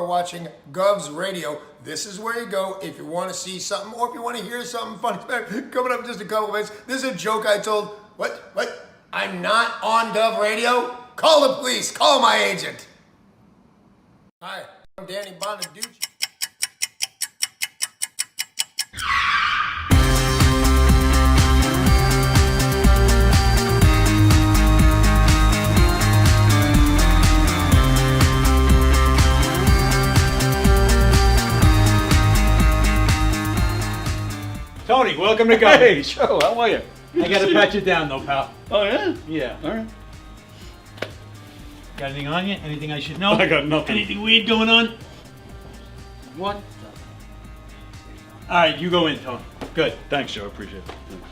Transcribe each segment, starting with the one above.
are watching Govs Radio. This is where you go if you want to see something or if you want to hear something funny. Coming up in just a couple of minutes. This is a joke I told. What? I'm not on Gov Radio? Call the police. Call my agent. Hi, I'm Danny Bonaducci. Tony, welcome to Go. Hey, Joe, how are you? I gotta pat you down though, pal. Oh, yeah? Yeah. All right. Got anything on you? Anything I should know? I got nothing. Anything weird going on? What? Alright, you go in, Tony. Good. Thanks, Joe. Appreciate it. Thanks.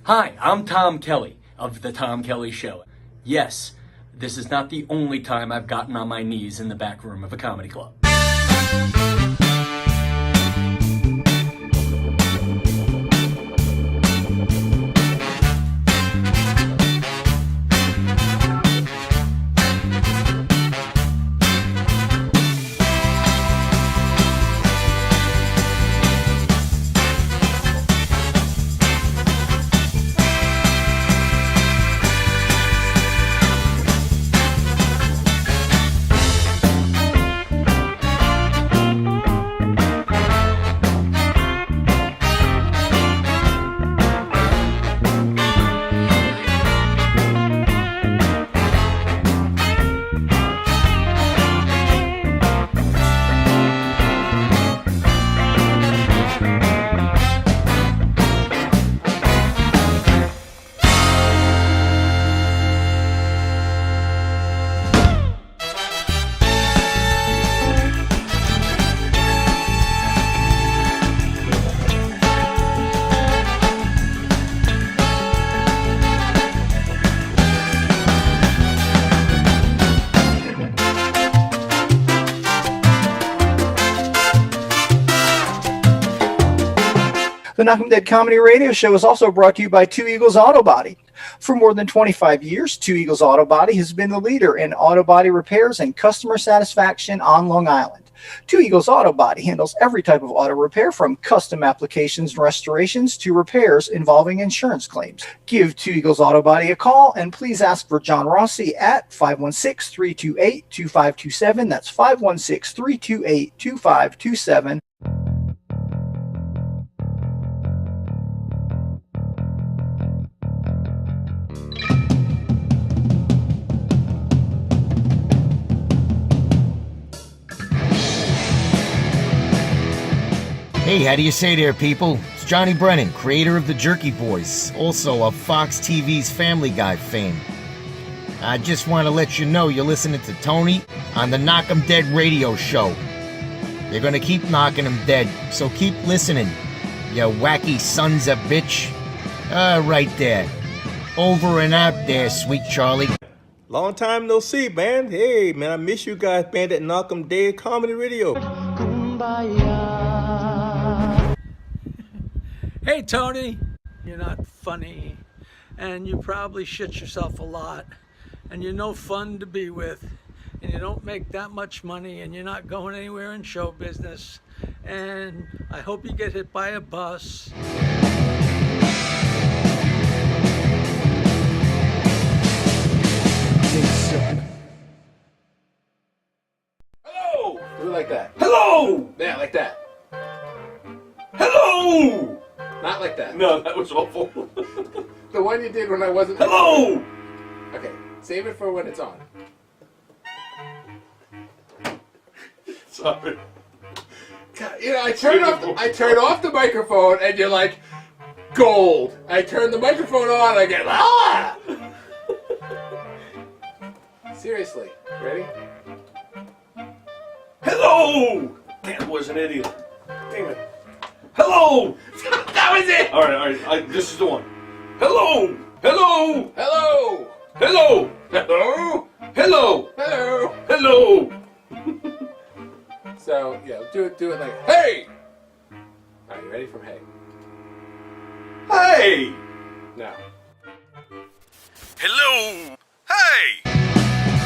Hi, I'm Tom Kelly of The Tom Kelly Show. Yes, this is not the only time I've gotten on my knees in the back room of a comedy club. The Knockem Dead Comedy Radio Show is also brought to you by Two Eagles Auto Body. For more than 25 years, Two Eagles Auto Body has been the leader in auto body repairs and customer satisfaction on Long Island. Two Eagles Auto Body handles every type of auto repair from custom applications and restorations to repairs involving insurance claims. Give Two Eagles Auto Body a call and please ask for John Rossi at 516-328-2527. That's 516-328-2527. Hey, how do you say there, people? It's Johnny Brennan, creator of the Jerky Boys, also of Fox TV's Family Guy fame. I just want to let you know you're listening to Tony on the Knockem Dead Radio Show. They're gonna keep knocking them dead, so keep listening, you wacky sons of bitch. Right there. Over and out there, sweet Charlie. Long time no see, man. Hey, man, I miss you guys, man, at Knockem Dead Comedy Radio. Hey Tony, you're not funny, and you probably shit yourself a lot, and you're no fun to be with, and you don't make that much money, and you're not going anywhere in show business, and I hope you get hit by a bus. Hello! Do it like that. Hello! Yeah, like that. Hello! Not like that. No, that was awful. The one you did when I wasn't. Hello! Okay, save it for when it's on. Sorry. God, you know, I turn off the microphone and you're like, gold. I turn the microphone on and I get, ah! Seriously, ready? Hello! That was an idiot. Damn it. Hello! That That was it. All right. This is the one. Hello. Hello. Hello. Hello. Hello. Hello. Hello. Hello. So yeah, do it like hey. All right, you ready from hey? Hey. Now. Hello. Hey.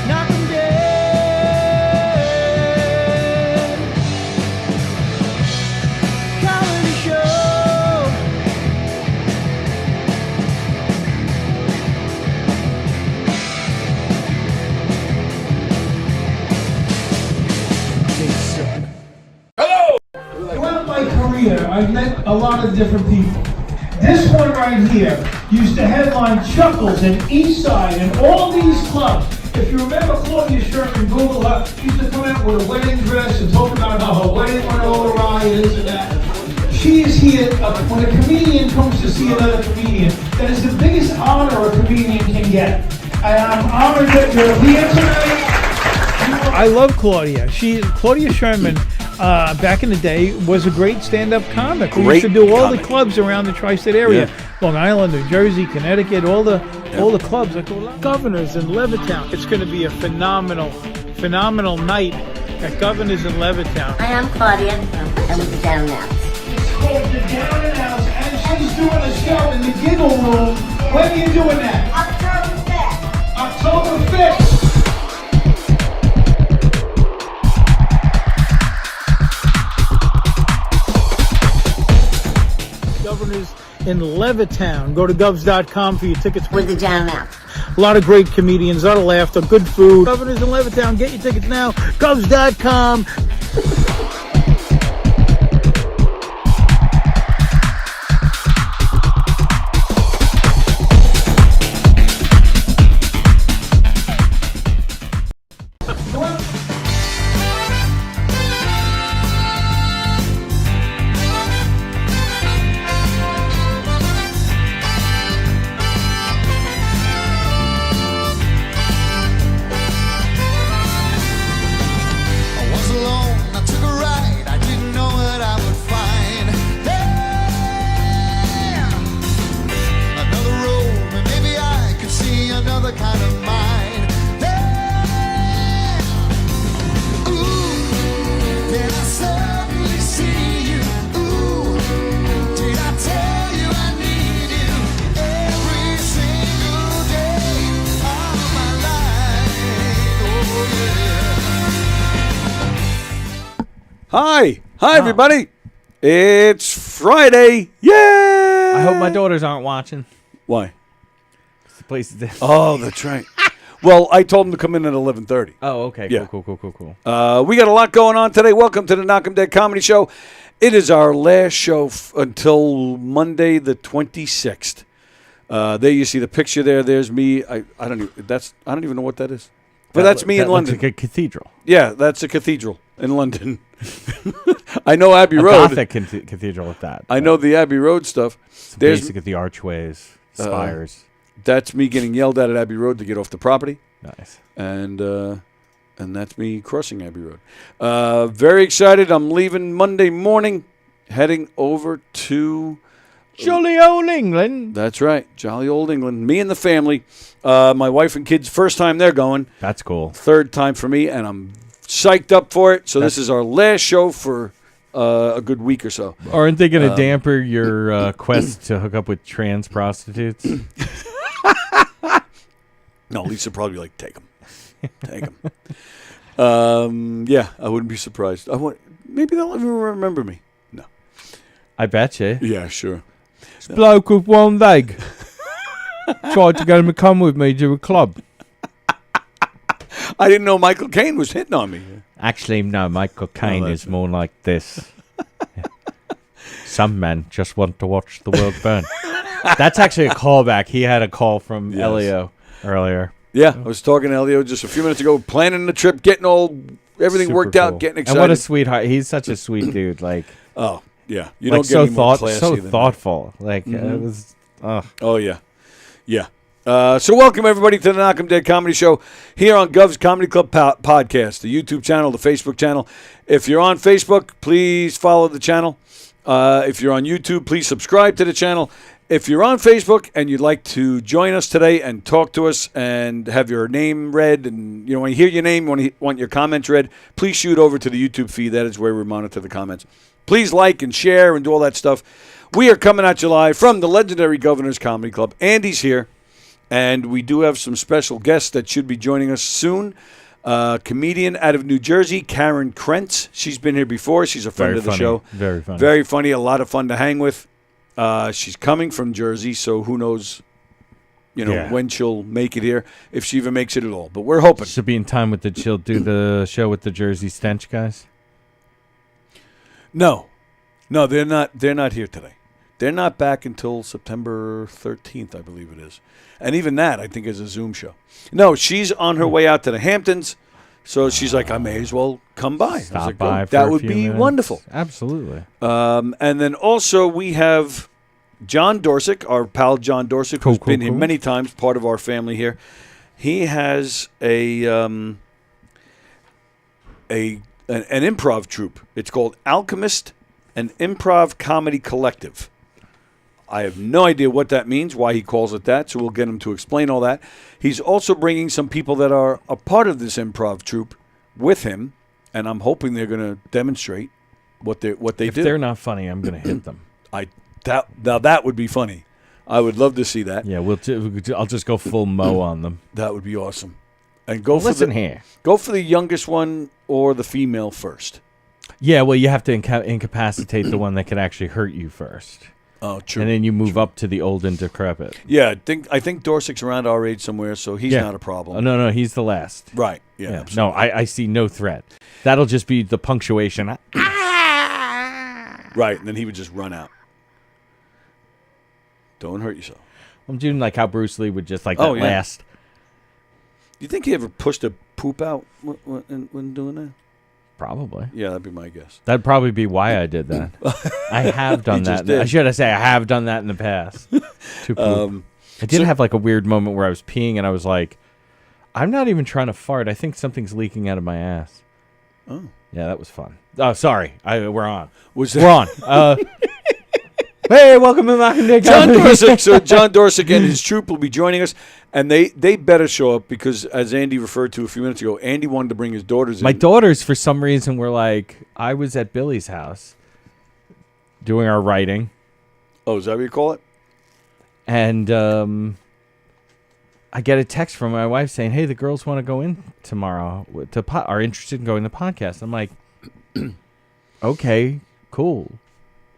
Knockem dead. Comedy show. Throughout my career, I've met a lot of different people. This one right here used to headline Chuckles and Eastside and all these clubs. If you remember Claudia Sherman, Google her, she used to come out with a wedding dress and talk about how her wedding went all awry and this and that. She is here, when a comedian comes to see another comedian, that is the biggest honor a comedian can get. And I'm honored that you're here tonight. I love Claudia. Claudia Sherman, back in the day, was a great stand-up comic. We used to do all the clubs around the tri-state area, Long Island, New Jersey, Connecticut, all the clubs. Governors in Levittown. It's going to be a phenomenal night at Governors in Levittown. Hi, I'm Claudia. I'm with the Down and Out. It's called the Down and Out, and she's doing a show in the Giggle Room. When are you doing that? October 5th. Governors in Levittown. Go to govs.com for your tickets. With the Down and Out. A lot of great comedians, a lot of laughter, good food. Governors in Levittown, get your tickets now. Govs.com. Hi, everybody. It's Friday. Yay! I hope my daughters aren't watching. Why? The place is dead. Oh, that's right. Well, I told them to come in at 11:30. Oh, okay. Yeah. Cool. We got a lot going on today. Welcome to the Knockem Dead Comedy Show. It is our last show until Monday the 26th. There you see the picture there. There's me. I don't even know what that is. But that's me in London. Looks like a cathedral. Yeah, that's a cathedral in London. I know Abbey A Road. Gothic cathedral with that. I know the Abbey Road stuff. There's basic at the archways, spires. That's me getting yelled at Abbey Road to get off the property. Nice. And that's me crossing Abbey Road. Very excited. I'm leaving Monday morning, heading over to Jolly old England. That's right, jolly old England. Me and the family. My wife and kids, first time they're going. That's cool. Third time for me, and I'm psyched up for it. So this is our last show for a good week or so. Aren't they going to damper your quest to hook up with trans prostitutes? No, Lisa probably like, take them. Take them. Yeah, I wouldn't be surprised. Maybe they'll even remember me. No. I bet you. Yeah, sure. This bloke with one leg tried to get him to come with me to a club. I didn't know Michael Caine was hitting on me. Actually, no, Michael Caine is more like this. Some men just want to watch the world burn. That's actually a callback. He had a call from Elio earlier. Yeah, I was talking to Elio just a few minutes ago, planning the trip, getting everything Super worked out, cool. getting excited. And what a sweetheart. He's such a sweet dude. Like, oh, yeah. You like don't get any more classy so than thoughtful. Like, it was, Oh, yeah. Yeah. So welcome, everybody, to the Knockem Dead Comedy Show here on Gov's Comedy Club podcast, the YouTube channel, the Facebook channel. If you're on Facebook, please follow the channel. If you're on YouTube, please subscribe to the channel. If you're on Facebook and you'd like to join us today and talk to us and have your name read, and when you hear your name, want your comments read, please shoot over to the YouTube feed. That is where we monitor the comments. Please like and share and do all that stuff. We are coming at you live from the legendary Governor's Comedy Club. Andy's here, and we do have some special guests that should be joining us soon. Comedian out of New Jersey, Karen Krents. She's been here before. She's a friend of the show. Very funny. Very funny. A lot of fun to hang with. She's coming from Jersey, so who knows, when she'll make it here, if she even makes it at all. But we're hoping. She'll be in time with she'll do the show with the Jersey Stench guys? No, they're not here today. They're not back until September 13th, I believe it is. And even that, I think, is a Zoom show. No, she's on her way out to the Hamptons, so she's like, I may as well come by. Stop I was like, by oh, for that a would few be minutes. wonderful. Absolutely. And then also we have John Dorcic, our pal John Dorcic, who's been here many times, part of our family here. He has an improv troupe. It's called Achemist, an improv comedy collective. I have no idea what that means, why he calls it that, so we'll get him to explain all that. He's also bringing some people that are a part of this improv troupe with him, and I'm hoping they're going to demonstrate what they do. If they're not funny, I'm going to hit them. Now that would be funny. I would love to see that. Yeah, I'll just go full Mo on them. That would be awesome. And go Go for the youngest one or the female first. Yeah, well, you have to incapacitate the one that could actually hurt you first. Oh, true. And then you move up to the old and decrepit. Yeah, I think Dorcic's around our age somewhere, so he's not a problem. Oh, no, he's the last. Right. Yeah. No, I see no threat. That'll just be the punctuation. Right, and then he would just run out. Don't hurt yourself. I'm doing like how Bruce Lee would just last. You think he ever pushed a poop out when doing that? Probably. Yeah, that'd be my guess. That'd probably be why I did that. I have done that. I should say I have done that in the past. I did have like a weird moment where I was peeing and I was like, I'm not even trying to fart. I think something's leaking out of my ass. Oh. Yeah, that was fun. Oh, sorry. We're on. We're on. Hey, welcome to Knockem Day John Comedy. Dorcic. So John Dorcic and his troupe will be joining us, and they better show up because, as Andy referred to a few minutes ago, Andy wanted to bring his daughters in. My daughters, for some reason, were like, I was at Billy's house doing our writing. Oh, is that what you call it? And I get a text from my wife saying, hey, the girls want to go in tomorrow, are interested in going to the podcast. I'm like, okay, cool.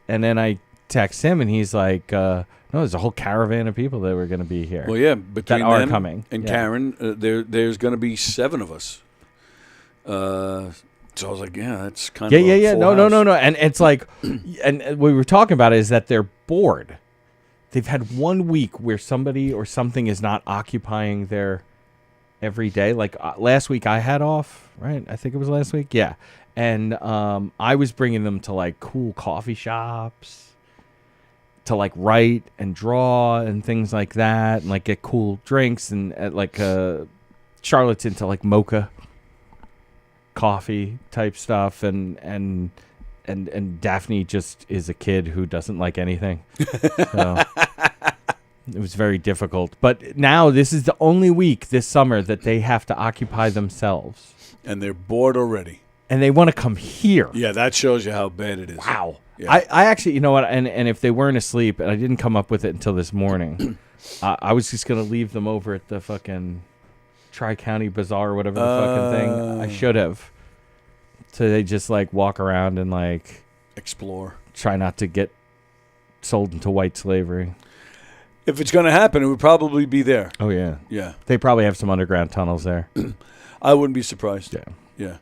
And then I text him, and he's like, no, there's a whole caravan of people that were going to be here. Well, yeah, between that are them coming. and Karen, there's going to be 7 of us. So I was like, yeah, that's kind of a full house. No. And it's like, and what we were talking about is that they're bored. They've had 1 week where somebody or something is not occupying their every day. Like last week I had off, right? I think it was last week. Yeah. And I was bringing them to like cool coffee shops to like write and draw and things like that, and like get cool drinks, and at like Charlotte's into like mocha coffee type stuff, and Daphne just is a kid who doesn't like anything. So it was very difficult. But now this is the only week this summer that they have to occupy themselves. And they're bored already. And they want to come here. Yeah, that shows you how bad it is. Wow. Yeah. I actually, you know what, and if they weren't asleep, and I didn't come up with it until this morning, I was just going to leave them over at the fucking Tri-County Bazaar or whatever the fucking thing. I should have. So they just like walk around and like explore. Try not to get sold into white slavery. If it's going to happen, it would probably be there. Oh, yeah. Yeah. They probably have some underground tunnels there. I wouldn't be surprised. Yeah. Yeah.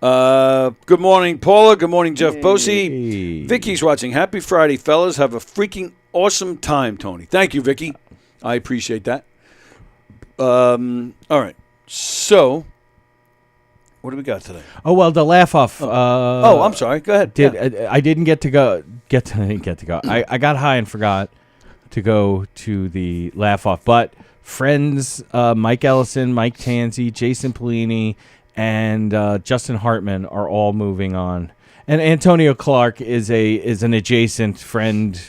Good morning, Paula. Good morning, Jeff Bosey. Vicky's watching. Happy Friday, fellas. Have a freaking awesome time, Tony. Thank you, Vicky. I appreciate that. All right. So, what do we got today? Oh, well, the laugh off. I'm sorry. Go ahead. I didn't get to go. I got high and forgot to go to the laugh off. But friends, Mike Ellison, Mike Tanzi, Jason Polini, and Justin Hartman are all moving on. And Antonio Clark is an adjacent friend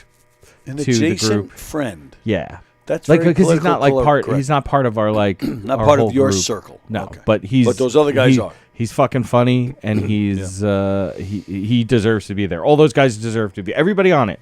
An to the adjacent group. friend. Yeah. That's like very because he's not like political correct. he's not part of our like Not our part of whole your group. circle. No, Okay. but But those other guys are. He's fucking funny, and he's he deserves to be there. All those guys deserve to be. Everybody on it.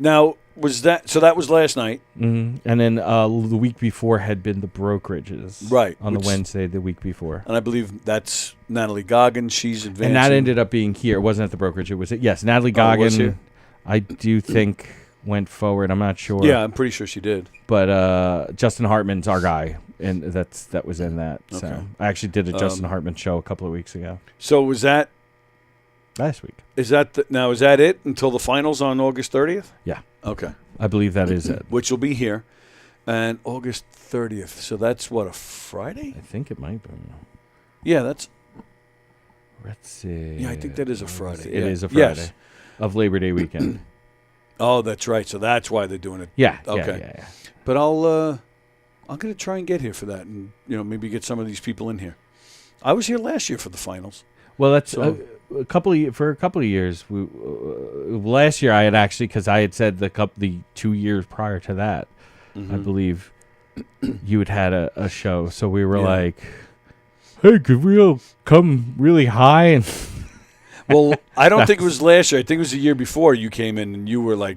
Now, that was last night. Mm-hmm. And then the week before had been the brokerages. Right, On the which- Wednesday, the week before. And I believe that's Natalie Goggin. She's advancing. And that ended up being here. It wasn't at the brokerage. It was yes, Natalie Oh, it was Goggin. here? I do think went forward. I'm not sure. Yeah, I'm pretty sure she did. But Justin Hartman's our guy, and that was in that. Okay. So I actually did a Justin Hartman show a couple of weeks ago. So was that last week? Is that now? Is that it until the finals on August 30th? Yeah. Okay. I believe that is it. Which will be here, and August 30th. So that's what, a Friday? I think it might be. Yeah, that's. Let's see. Yeah, I think that is a Friday. It Yeah. is a Friday Yes. of Labor Day weekend. Oh, that's right. So that's why they're doing it. Yeah. Okay. Yeah. But I'm going to try and get here for that, and maybe get some of these people in here. I was here last year for the finals. Well, that's So- a couple of years. Last year, I had actually because I had said the 2 years prior to that, I believe you had a show. So we were like, "Hey, could we all come really high?" And Well, I don't think it was last year. I think it was the year before you came in, and you were like,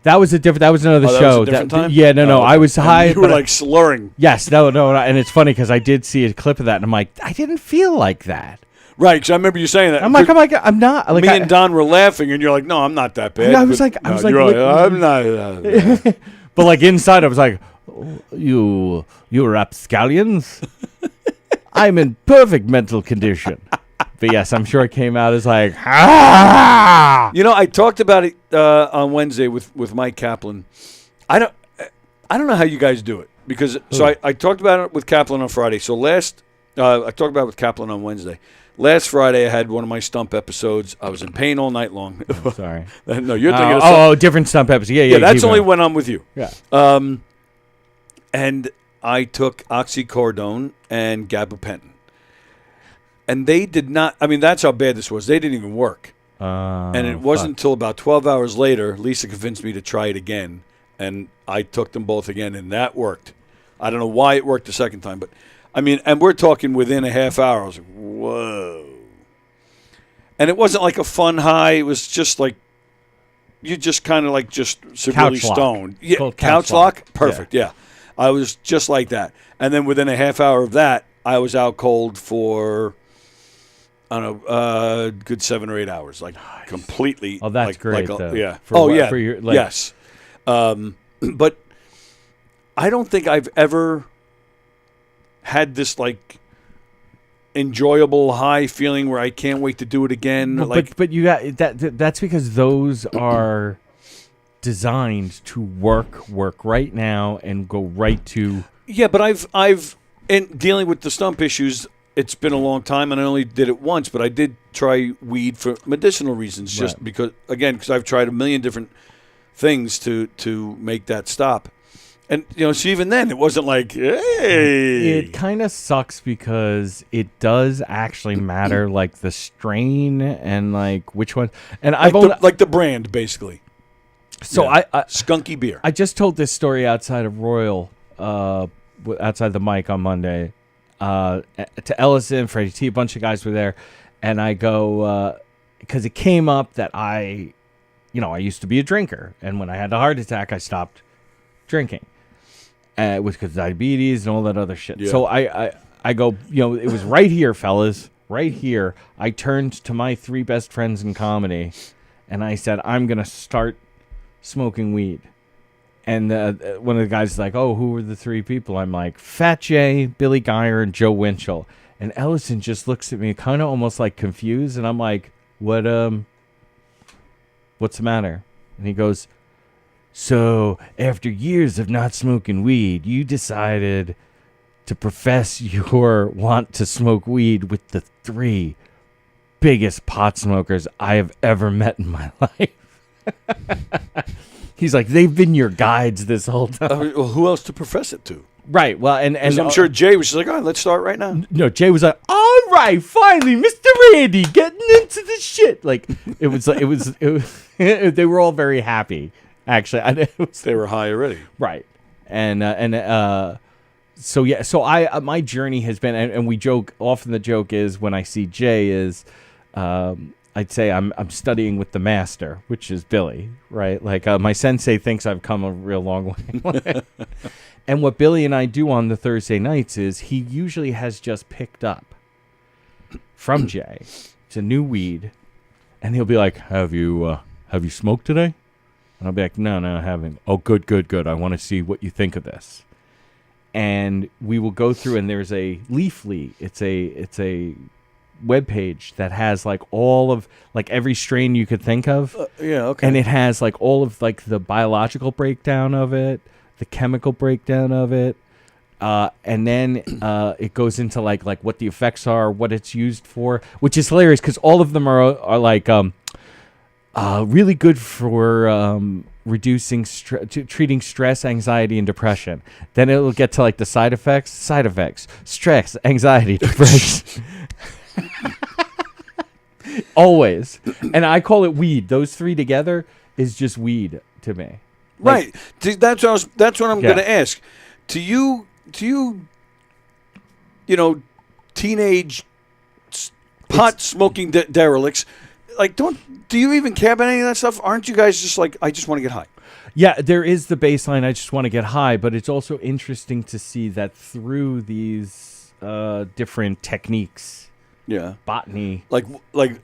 that was another Oh, show. that was a different time? Yeah, no, Oh, I was and high. you were but like slurring. yes, no, and it's funny because I did see a clip of that, and I'm like, I didn't feel like that. Right, because I remember you saying that. I'm like, I'm not. Like, me and Don were laughing, and you're like, "No, I'm not that bad." I was But- like, I no, was like, you're look- I'm not. Bad. But like inside, I was like, "You rapscallions, I'm in perfect mental condition." But yes, I'm sure it came out as like, ah! I talked about it on Wednesday with Mike Kaplan. I don't know how you guys do it because I talked about it with Kaplan on Friday. So I talked about it with Kaplan on Wednesday. Last Friday, I had one of my stump episodes. I was in pain all night long. Sorry. No, you're thinking of something. Different stump episode. Yeah, Yeah, that's keep only going. when I'm with you. Yeah. And I took oxycodone and gabapentin. And they did not, that's how bad this was. They didn't even work. And it wasn't until about 12 hours later, Lisa convinced me to try it again. And I took them both again, and that worked. I don't know why it worked the second time, but, and we're talking within a half hour. I was like, whoa. And it wasn't like a fun high. It was just like, you just kind of like just severely Couch lock. stoned. Yeah, Called couch couch lock? lock. Perfect, yeah. I was just like that. And then within a half hour of that, I was out cold for, I don't know, a good 7 or 8 hours. Like completely. Oh, that's great, though. Yeah. For yeah. for your, like- yes. But I don't think I've ever had this like enjoyable high feeling where I can't wait to do it again. But you got that's because those are designed to work right now and go right to. Yeah, but I've in dealing with the stump issues, it's been a long time, and I only did it once. But I did try weed for medicinal reasons, just Right. because I've tried a million different things to make that stop. And so even then, it wasn't like, hey. It kind of sucks because it does actually matter, like the strain and like which one. And I've only like the brand, basically. so Yeah. I Skunky beer. I just told this story outside of Royal, outside the mic on Monday, to Ellison, Freddie T, a bunch of guys were there, and I go because it came up that I used to be a drinker, and when I had the heart attack, I stopped drinking. It was because diabetes and all that other shit. Yeah. So I go, it was right here, fellas, right here. I turned to my 3 best friends in comedy, and I said, I'm gonna start smoking weed. And one of the guys is like, oh, who were the 3 people? I'm like, Fat Jay, Billy Geyer, and Joe Winchell. And Ellison just looks at me kind of almost like confused, and I'm like, what's the matter? And he goes, so after years of not smoking weed, you decided to profess your want to smoke weed with the 3 biggest pot smokers I have ever met in my life. He's like, they've been your guides this whole time. Well, who else to profess it to? Right. Well, and 'Cause I'm sure Jay was just like, all right, let's start right now. No, Jay was like, "All right, finally, Mr. Randy, getting into the shit." Like it was. They were all very happy. Actually, They were high already. right. So yeah. So my journey has been, and we joke often. The joke is when I see Jay is, I'd say I'm studying with the master, which is Billy, right? Like my sensei thinks I've come a real long way. And what Billy and I do on the Thursday nights is he usually has just picked up from Jay. It's a new weed, and he'll be like, "Have you smoked today?" And I'll be like, No, I haven't. Oh, good. I want to see what you think of this. And we will go through, and there's a Leafly. It's a web page that has like all of like every strain you could think of. Yeah, okay. And it has like all of like the biological breakdown of it, the chemical breakdown of it, and then it goes into like what the effects are, what it's used for, which is hilarious because all of them are like really good for reducing treating stress, anxiety, and depression. Then it'll get to like the side effects, stress, anxiety, depression. Always. And I call it weed. Those three together is just weed to me. Right. That's what I'm going to ask. To you, teenage pot smoking derelicts, like, do you even care about any of that stuff? Aren't you guys just like, I just want to get high? Yeah, there is the baseline. I just want to get high, but it's also interesting to see that through these different techniques, botany, like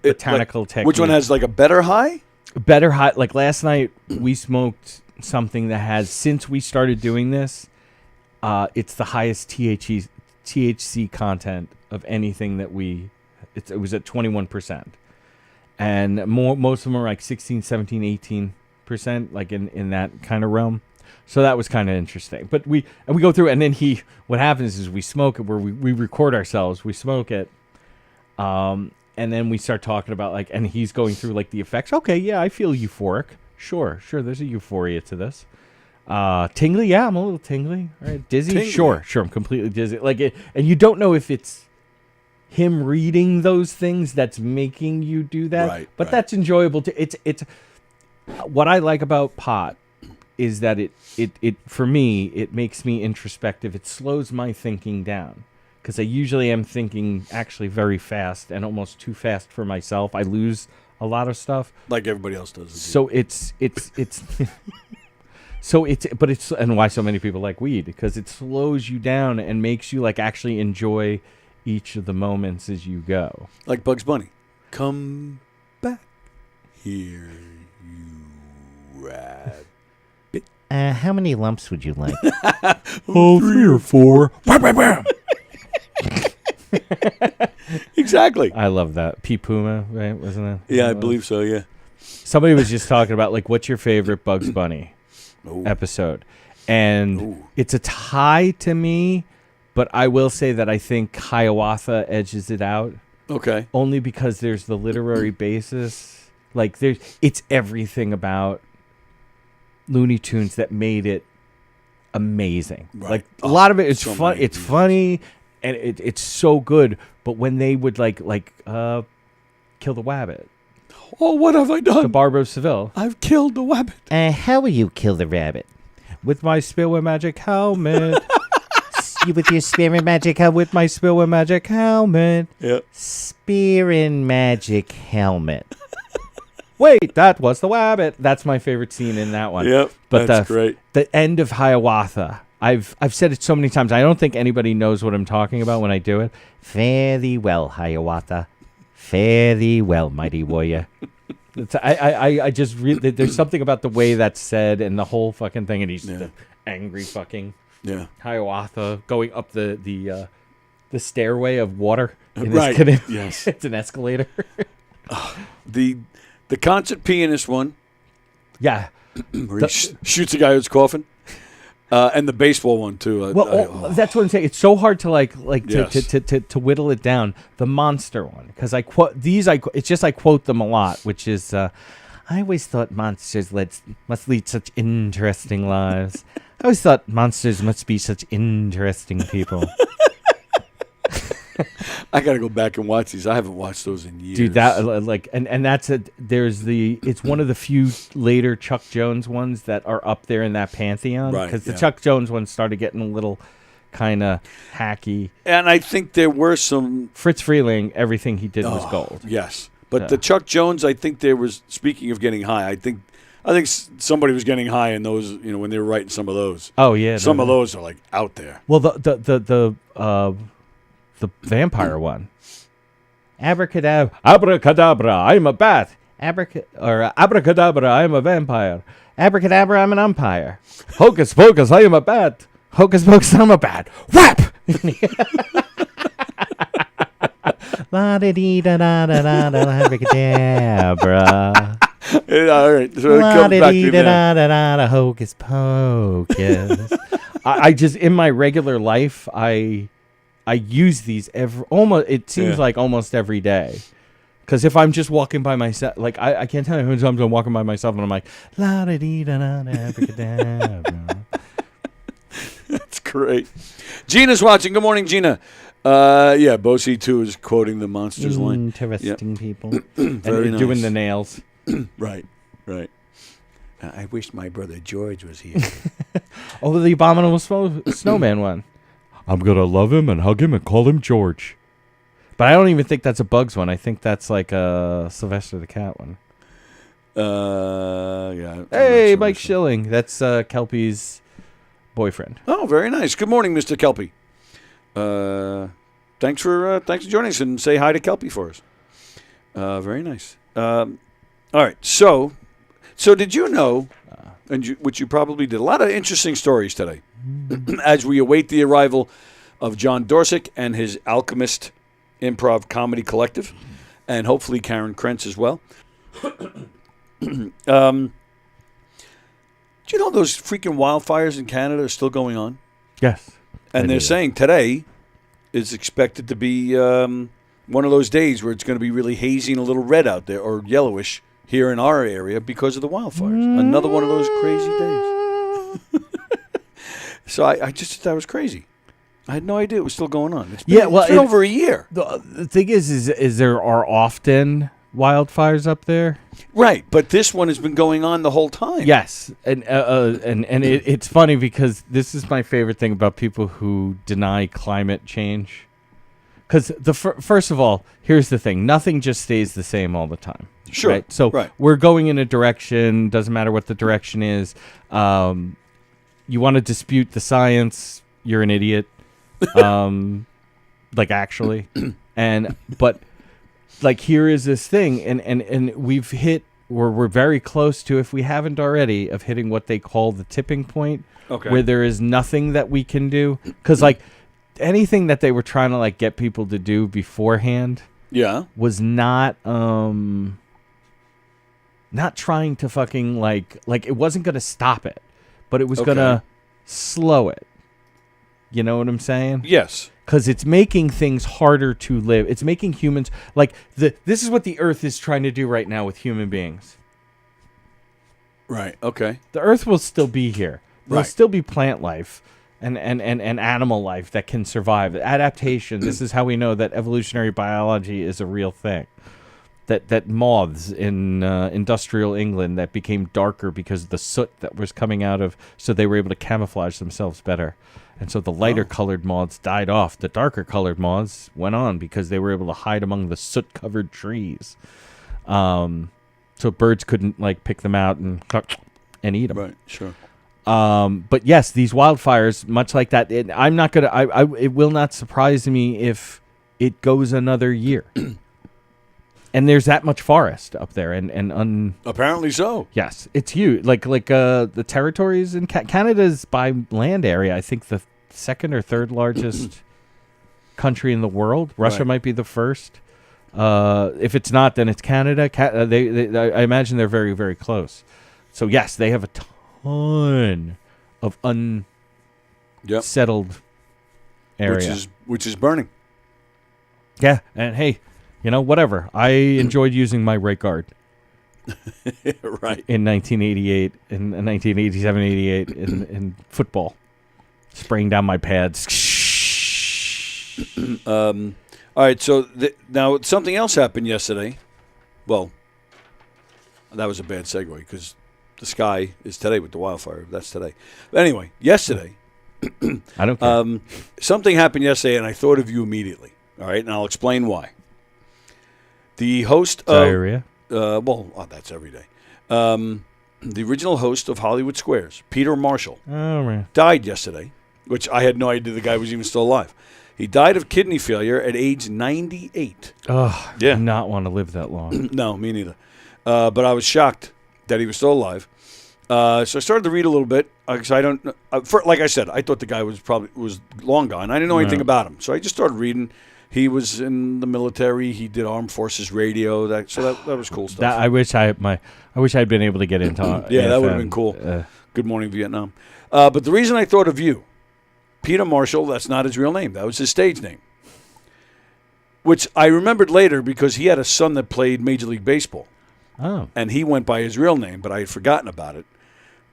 botanical techniques. Which one has like a better high? Better high. Like last night, we smoked something that has, since we started doing this, it's the highest THC content of anything that it was at 21%. And most of them are like 16, 17, 18%, like in that kind of realm. So that was kind of interesting. But we go through, and then what happens is we smoke it, where we record ourselves, we smoke it, and then we start talking about like, and he's going through like the effects. Okay, yeah, I feel euphoric. Sure, there's a euphoria to this. Tingly, yeah, I'm a little tingly. Right, dizzy, tingly. Sure, I'm completely dizzy. Like it, and you don't know if it's him reading those things that's making you do that, right, but that's enjoyable too. It's what I like about pot is that it for me, it makes me introspective. It slows my thinking down because I usually am thinking actually very fast and almost too fast for myself. I lose a lot of stuff like everybody else does. So it's so it's and why so many people like weed, because it slows you down and makes you like actually enjoy each of the moments as you go. Like Bugs Bunny. Come back here, you rabbit. How many lumps would you like? 3 or 4. Bam, bam, bam. Exactly. I love that. P. Puma, right? Wasn't it? Yeah, I believe so, yeah. Somebody was just talking about, like, what's your favorite Bugs Bunny episode? And it's a tie to me, but I will say that I think Hiawatha edges it out. Okay. Only because there's the literary basis. Like, it's everything about Looney Tunes that made it amazing. Right. Like, a lot of it is so fun. It's funny, and it's so good. But when they would, kill the wabbit. Oh, what have I done? The Barber of Seville. I've killed the wabbit. How will you kill the rabbit? With my Spillware Magic helmet. With your spear and magic helmet. With my Spillware Magic helmet. Yep. Spear and magic helmet. Wait, that was the wabbit. That's my favorite scene in that one. Yep, but that's great. The end of Hiawatha. I've said it so many times. I don't think anybody knows what I'm talking about when I do it. Fare thee well, Hiawatha. Fare thee well, mighty warrior. I just really, there's something about the way that's said and the whole fucking thing, and he's the angry fucking Hiawatha going up the stairway of water in his canoe. Yes, it's an escalator. The concert pianist one. Yeah, where he shoots a guy who's coughing. And the baseball one too. That's what I'm saying. It's so hard to Yes. to whittle it down. The monster one, because I quote these. It's just I quote them a lot, which is I always thought monsters must lead such interesting lives. I always thought monsters must be such interesting people. I got to go back and watch these. I haven't watched those in years. Dude, that and that's it's one of the few later Chuck Jones ones that are up there in that pantheon. Right, Because the yeah. Chuck Jones ones started getting a little kind of hacky. And I think there were some... Fritz Freeling, everything he did was gold. Yes. But the Chuck Jones, I think there was, speaking of getting high, I think somebody was getting high in those, when they were writing some of those. Oh, yeah. Some of those are like out there. Well, the vampire one. Abracadabra, I'm a bat. Abracadabra, I'm a vampire. Abracadabra, I'm an umpire. Hocus pocus, I am a bat. Hocus pocus, I'm a bat. Whap! La-da-dee-da-da-da-da-da, abracadabra. All right, so come back to La-da-dee-da-da-da-da, hocus pocus. I just, in my regular life, I use these it seems like almost every day. Because if I'm just walking by myself, like I can't tell you how many times I'm walking by myself and I'm like, la da dee da da da abracadabra. That's great. Gina's watching. Good morning, Gina. Yeah, Bosie too is quoting the Monsters line. Interesting people. Very and nice. doing the nails. Right. I wish my brother George was here. Oh, the Abominable Snowman one. I'm going to love him and hug him and call him George. But I don't even think that's a Bugs one. I think that's like a Sylvester the Cat one. Yeah. Hey, Mike Schilling. That's Kelpie's boyfriend. Oh, very nice. Good morning, Mr. Kelpie. Thanks for joining us, and say hi to Kelpie for us. Very nice. All right. So did you know, which you probably did, a lot of interesting stories today as we await the arrival of John Dorcic and his Alchemist Improv Comedy Collective, and hopefully Karen Krents as well. Do you know those freaking wildfires in Canada are still going on? Yes. And they're saying today is expected to be one of those days where it's going to be really hazy and a little red out there, or yellowish here in our area because of the wildfires. Another one of those crazy days. So I just thought that was crazy. I had no idea it was still going on. It's been over a year. The thing is there are often wildfires up there. Right, but this one has been going on the whole time. Yes, and it's funny because this is my favorite thing about people who deny climate change. Because first of all, here's the thing: nothing just stays the same all the time. Sure. Right? So we're going in a direction. Doesn't matter what the direction is. You want to dispute the science? You're an idiot. Like actually, but like here is this thing, and we've hit. We're very close to, if we haven't already, of hitting what they call the tipping point, where there is nothing that we can do. Because like anything that they were trying to like get people to do beforehand, was not trying to fucking like it wasn't going to stop it, but it was going to slow it. You know what I'm saying? Yes. Because it's making things harder to live. It's making humans like this is what the Earth is trying to do right now with human beings. Right. Okay. The Earth will still be here. There'll still be plant life and animal life that can survive. Adaptation. This is how we know that evolutionary biology is a real thing. That moths in industrial England that became darker because of the soot that was coming out of, so they were able to camouflage themselves better. And so the lighter colored moths died off. The darker colored moths went on because they were able to hide among the soot covered trees. So birds couldn't like pick them out and eat them. Right, sure. But yes, these wildfires, much like that, I'm not going to, it will not surprise me if it goes another year. And there's that much forest up there, and apparently so. Yes, it's huge. Like the territories in Canada's by land area, I think the second or third largest country in the world. Russia might be the first. If it's not, then it's Canada. I imagine they're very, very close. So yes, they have a ton of unsettled area, which is burning. Yeah, and hey. You know, whatever. I enjoyed using my rate guard. Right. In 1988, in 1987, 88, in football, spraying down my pads. All right, so now something else happened yesterday. Well, that was a bad segue because the sky is today with the wildfire. That's today. But anyway, yesterday, I don't care. something happened yesterday, and I thought of you immediately. All right, and I'll explain why. The host Diarrhea? That's every day. The original host of Hollywood Squares, Peter Marshall, Oh, man. died yesterday, which I had no idea the guy was even still alive. He died of kidney failure at age 98. Oh, Yeah. I do not want to live that long. No, me neither. But I was shocked that he was still alive. So I started to read a little bit because I don't. Like I said, I thought the guy was long gone. I didn't know anything about him, so I just started reading. He was in the military. He did Armed Forces Radio. That was cool stuff. I wish I had been able to get into. Yeah, that would have AFM. been cool. Good Morning Vietnam. But the reason I thought of you, Peter Marshall, that's not his real name. That was his stage name. Which I remembered later because he had a son that played Major League Baseball. Oh. And he went by his real name, but I had forgotten about it.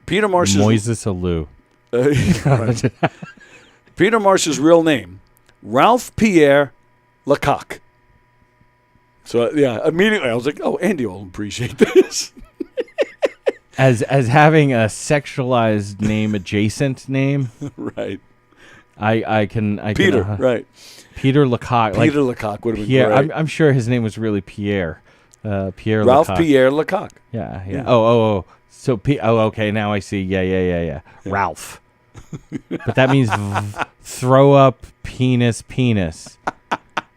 Peter Marshall's Moises Alou. right. Peter Marshall's real name, Ralph Pierre Lecoq. So yeah, immediately I was like, "Oh, Andy will appreciate this." As having a sexualized name adjacent name, Right. I can Peter, right. Peter Lecoq. Peter Lecoq would have been Pierre. great. I'm sure his name was really Pierre. Pierre Ralph Lecoq. Pierre Lecoq. Yeah. Yeah. Oh. So okay, now I see. Yeah. Ralph. But that means throw up penis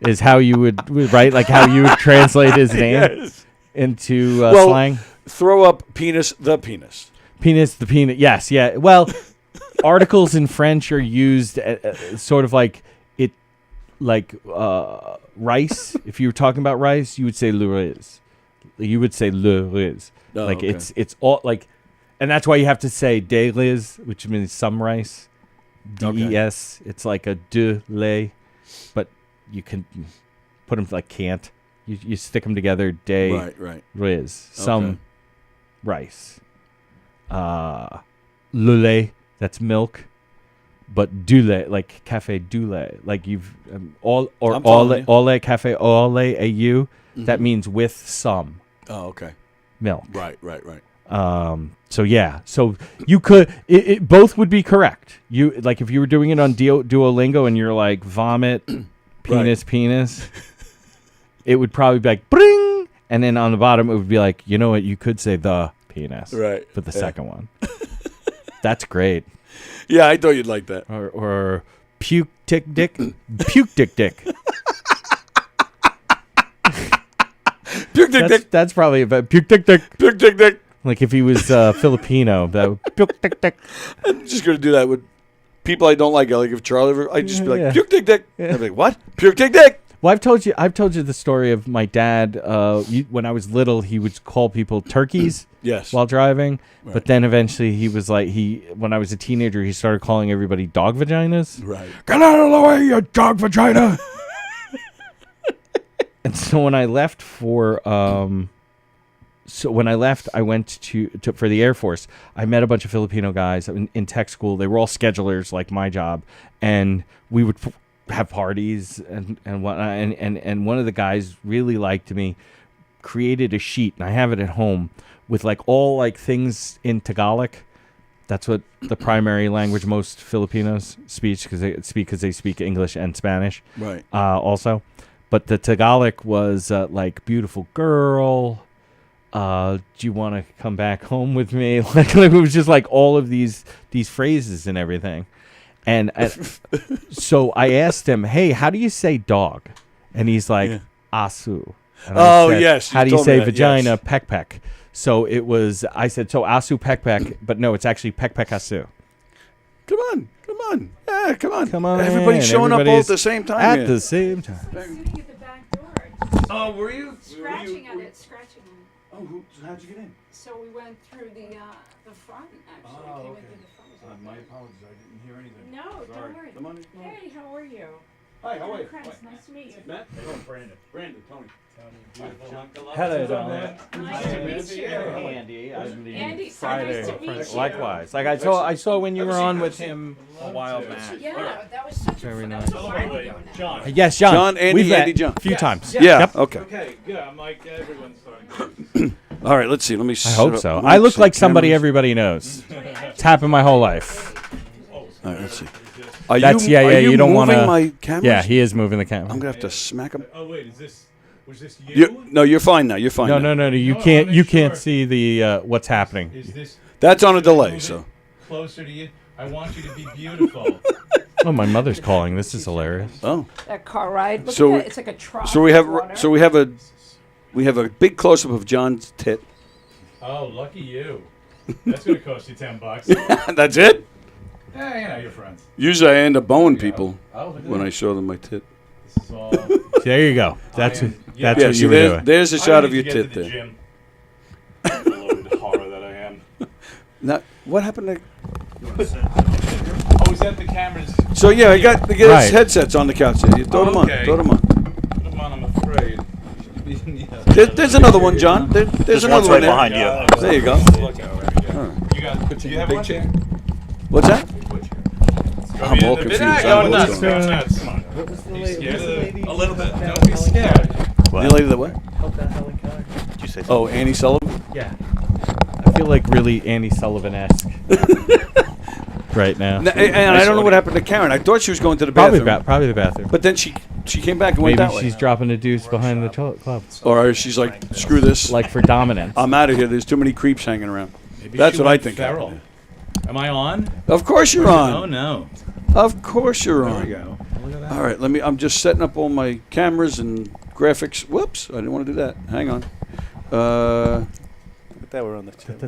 is how you would right, like how you would translate his name into slang. Throw up penis the penis. Penis the penis. Yes, yeah. Well, articles in French are used sort of like it, like rice. If you were talking about rice, you would say le riz. You would say le riz. Oh, like okay. it's all like, and that's why you have to say des riz, which means some rice. DES. It's like a de lait, but you can put them like can't. You stick them together. Des Right. riz. Some rice. Le lait. That's milk. But du lait, like cafe du lait, like you've all lait cafe all lait au. That means with some. Oh, okay. Milk. Right. So yeah. So you could it both would be correct. You like if you were doing it on Duolingo and you're like vomit, penis. It would probably be like bring, and then on the bottom it would be like, you know what, you could say the penis. Right. For the second one. That's great. Yeah, I thought you'd like that. Or puke tick dick. Puke dick dick. Puke dick dick. That's probably about puke dick dick. Puke dick dick. Like if he was Filipino, that would puke dick dick. I'm just gonna do that with people I don't like. Like if Charlie, I'd just be like Yeah. puke dick dick. Yeah. I'd be like, what? Puke dick dick. Well, I've told you the story of my dad. When I was little, he would call people turkeys. Yes. While driving, Right. but then eventually he was like when I was a teenager, he started calling everybody dog vaginas. Right. Get out of the way, you dog vagina. And so when I left I went to for the Air Force. I met a bunch of Filipino guys in tech school. They were all schedulers, like my job, and we would have parties and whatnot. And one of the guys really liked me, created a sheet, and I have it at home with like all like things in Tagalog. That's what the primary language most Filipinos speak because they speak English and Spanish. Right. Also, but the Tagalog was like beautiful girl. Do you want to come back home with me? Like it was just like all of these phrases and everything. And so I asked him, "Hey, how do you say dog?" And he's like, "Asu." And I said, yes. How do you say that, vagina? yes. Peck peck. So it was. I said, "So asu peck peck," but no, it's actually peck peck asu. Come on. Yeah, come on. in, Everybody's showing up all at the same time. At here. the same time. Sitting at the back door, Oh, were you? scratching at it. Oh, how'd you get in? So we went through the front, actually. Came in through the front. My apologies. I didn't hear anything. No, don't worry. Come on. Hey, how are you? Hi, how are you? Krents, nice to meet you. Matt? Oh, Brandon. Brandon, Tony. Hello, Nice to meet you. Andy. Andy, so nice to meet you. Likewise. Like I saw when you were on with him a while back. Yeah, that was such Very a fun. nice. That was a while ago now. John. Yes, John. John, Andy, We've met Andy, John. a few times. Yeah. Yep. Okay. Okay, good. I'm like everyone's starting. All right. Let's see. Let me. I hope so. I look like somebody everybody knows. It's happened my whole life. All right. Let's see. Are That's you, are you don't want moving to. my cameras? Yeah, he is moving the camera. I'm gonna have to smack him. Oh wait, was this you? No, you're fine now. You're fine. No, now. no. You No, I can't. wanna You make can't sure. see the what's happening. Is this That's on a delay. move So. it closer to you? I want you to be beautiful. Oh, my mother's calling. This is hilarious. Oh. That car ride. Look So- at it. It's like a trough. So we have. of water. So we have a big close up of John's tit. Oh, lucky you. That's gonna cost you $10. That's it. Yeah, you know your friends. Usually I end up bowing people Oh, look at when that. I show them my tit. This is all. There you go. That's am- yeah. that's Yeah. what See, you were doing. there's a I shot need of to your get tit to the there. gym. The load horror that I am. Now, what happened to? Oh, is that the cameras? So yeah, I got his Right. headsets on the couch there. You throw them on. Okay. Throw them on. Put them on, I'm afraid. There's another one, John. There's another one right there. behind you. There you go. You got. Do you have one chair? What's that? I'm all confused. I don't know what's nuts. going on. Go nuts. Come on. Are you scared? A little bit. Don't be scared. The lady that what? Did you say something? Oh, Annie Sullivan. Yeah. I feel like really Andy Sullivan-esque right now. And I don't know what happened to Karen. I thought she was going to the Probably bathroom. probably the bathroom. But then she came back and went Maybe that way. she's dropping a deuce behind the club. Or she's like, screw this. Like for dominance. I'm out of here. There's too many creeps hanging around. Maybe That's she what I went think. feral. happened. Am I on? Of course you're on. Oh no. Of course you're There on. we go. Look at that. All right, I'm just setting up all my cameras and graphics. Whoops, I didn't want to do that. Hang on. Look at that, we're on the channel.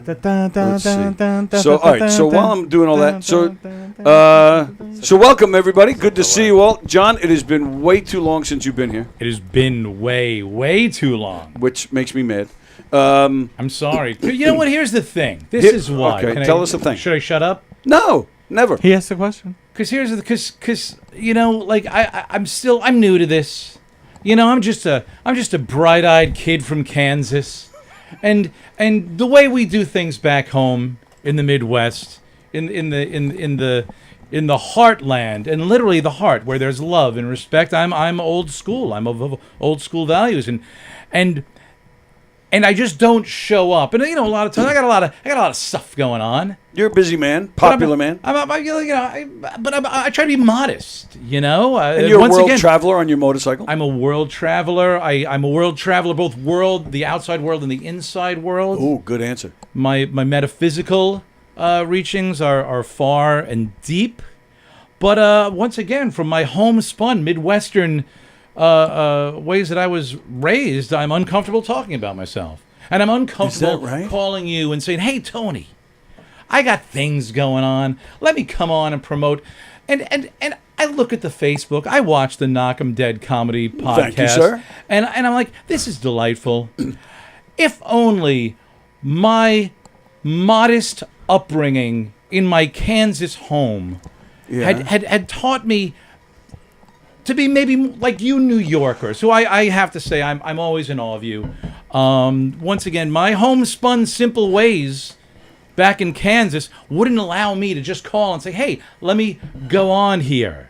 Let's see. So, all right. So while I'm doing all that, so welcome everybody. Good to see you all. John, it has been way too long since you've been here, It has been way too long. which makes me mad. I'm sorry. You know what? Here's the thing. This Here- is why. okay, Can tell us the thing. Should I shut up? No, never. He asked the question. Because you know, like I'm new to this. You know, I'm just a bright-eyed kid from Kansas, and the way we do things back home in the Midwest, in the heartland, and literally the heart where there's love and respect. I'm old school. I'm of old school values, and I just don't show up. And you know, a lot of times I got a lot of stuff going on. You're a busy man, popular man. I try to be modest. You know, And you're a world traveler on your motorcycle. I'm a world traveler. I'm a world traveler, both the outside world and the inside world. Oh, good answer. My metaphysical reachings are far and deep. But once again, from my homespun Midwestern ways that I was raised, I'm uncomfortable talking about myself. And I'm uncomfortable right? calling you and saying, hey, Tony, I got things going on. Let me come on and promote. And I look at the Facebook. I watch the Knockem Dead comedy podcast. Thank you, sir. And I'm like, this is delightful. If only my modest upbringing in my Kansas home had taught me to be maybe like you New Yorkers, who I have to say I'm always in awe of you. Once again, my homespun simple ways back in Kansas wouldn't allow me to just call and say, hey, let me go on here.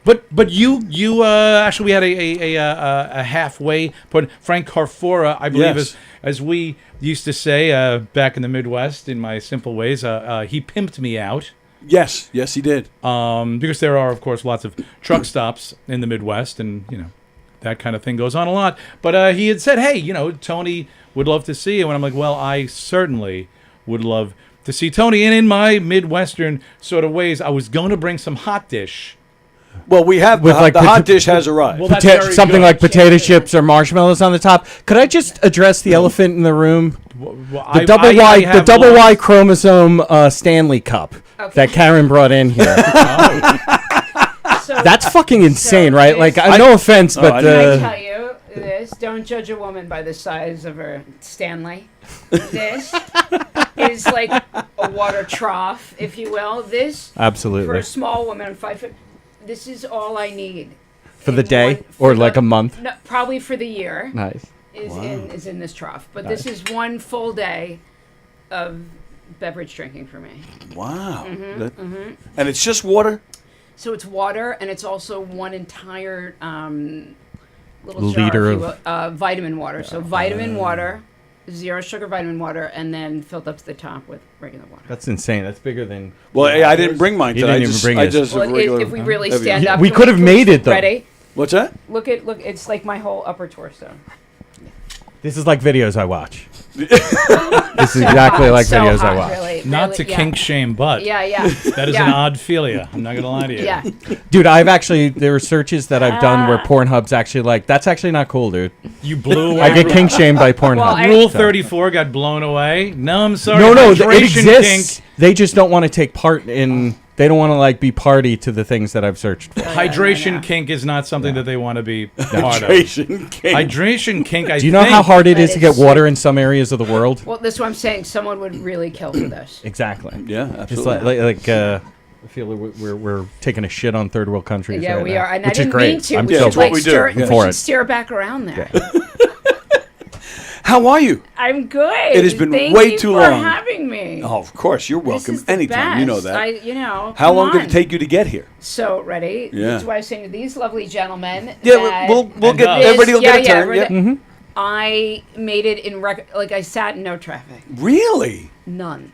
But you actually we had a halfway point. Frank Carfora, I believe, Yes. as we used to say back in the Midwest in my simple ways, he pimped me out. Yes, he did. Because there are, of course, lots of truck stops in the Midwest, and you know that kind of thing goes on a lot. But he had said, hey, you know, Tony would love to see you, and I'm like, well, I certainly would love to see Tony. And in my Midwestern sort of ways, I was going to bring some hot dish. Well, we have With like the hot dish has arrived. Well, that's very something good. like potato chips or marshmallows on the top. Could I just address the elephant in the room? The double Y chromosome Stanley Cup that Karen brought in here. So, That's fucking insane, right? there's- Like, no offense, but Can I tell you this? Don't judge a woman by the size of her Stanley. This is like a water trough, if you will. This, Absolutely. for a small woman, 5 foot, This is all I need. For the In day one- for or like the- a month? No, probably for the year. Nice. Is in this trough. But Nice. this is one full day of beverage drinking for me. Wow. Mm-hmm. And it's just water? So it's water, and it's also one entire little Liter jar, if you will, vitamin water. So vitamin water, 0 sugar vitamin water, and then filled up to the top with regular water. That's insane. That's bigger than. Well, I didn't bring mine You today. didn't even bring I yours. just Well, regular, if we really heavy. stand up, We can could have made it, though. Ready? What's that? Look, it's like my whole upper torso. This is like videos I watch. This is exactly like so videos hot, I watch. Really, Not really, to yeah. kink shame, but Yeah, yeah. that is yeah. an odd philia. I'm not gonna lie to you. Yeah. Dude, I've actually, there are searches that I've done where Pornhub's actually like, that's actually not cool, dude. You blew. I get kink shamed by Pornhub. Well, Rule 34 got blown away. No, I'm sorry. No, it Hydration exists. kink. They just don't want to take part in. They don't want to like be party to the things that I've searched for. Hydration kink is not something that they want to be part of. Hydration kink. Hydration kink. Do you know how hard it But is to get it's- water in some areas of the world? Well, that's what I'm saying. Someone would really kill for this. Exactly. Yeah, It's absolutely. I feel like we're taking a shit on third world countries. Yeah, right we now, are, and which I is didn't great. mean to. I'm We so should what like we do. steer. Yeah. We For should it. steer back around there. How are you? I'm good. It has been Thank way you too for long. having me. Oh, of course. You're This welcome is the anytime. You know best. that. How come long did on. it take you to get here? So ready? Yeah. That's why I was saying to these lovely gentlemen. Yeah, that we'll get us. everybody will yeah, get a turn. yeah, Yeah. I made it in like I sat in no traffic. Really? None.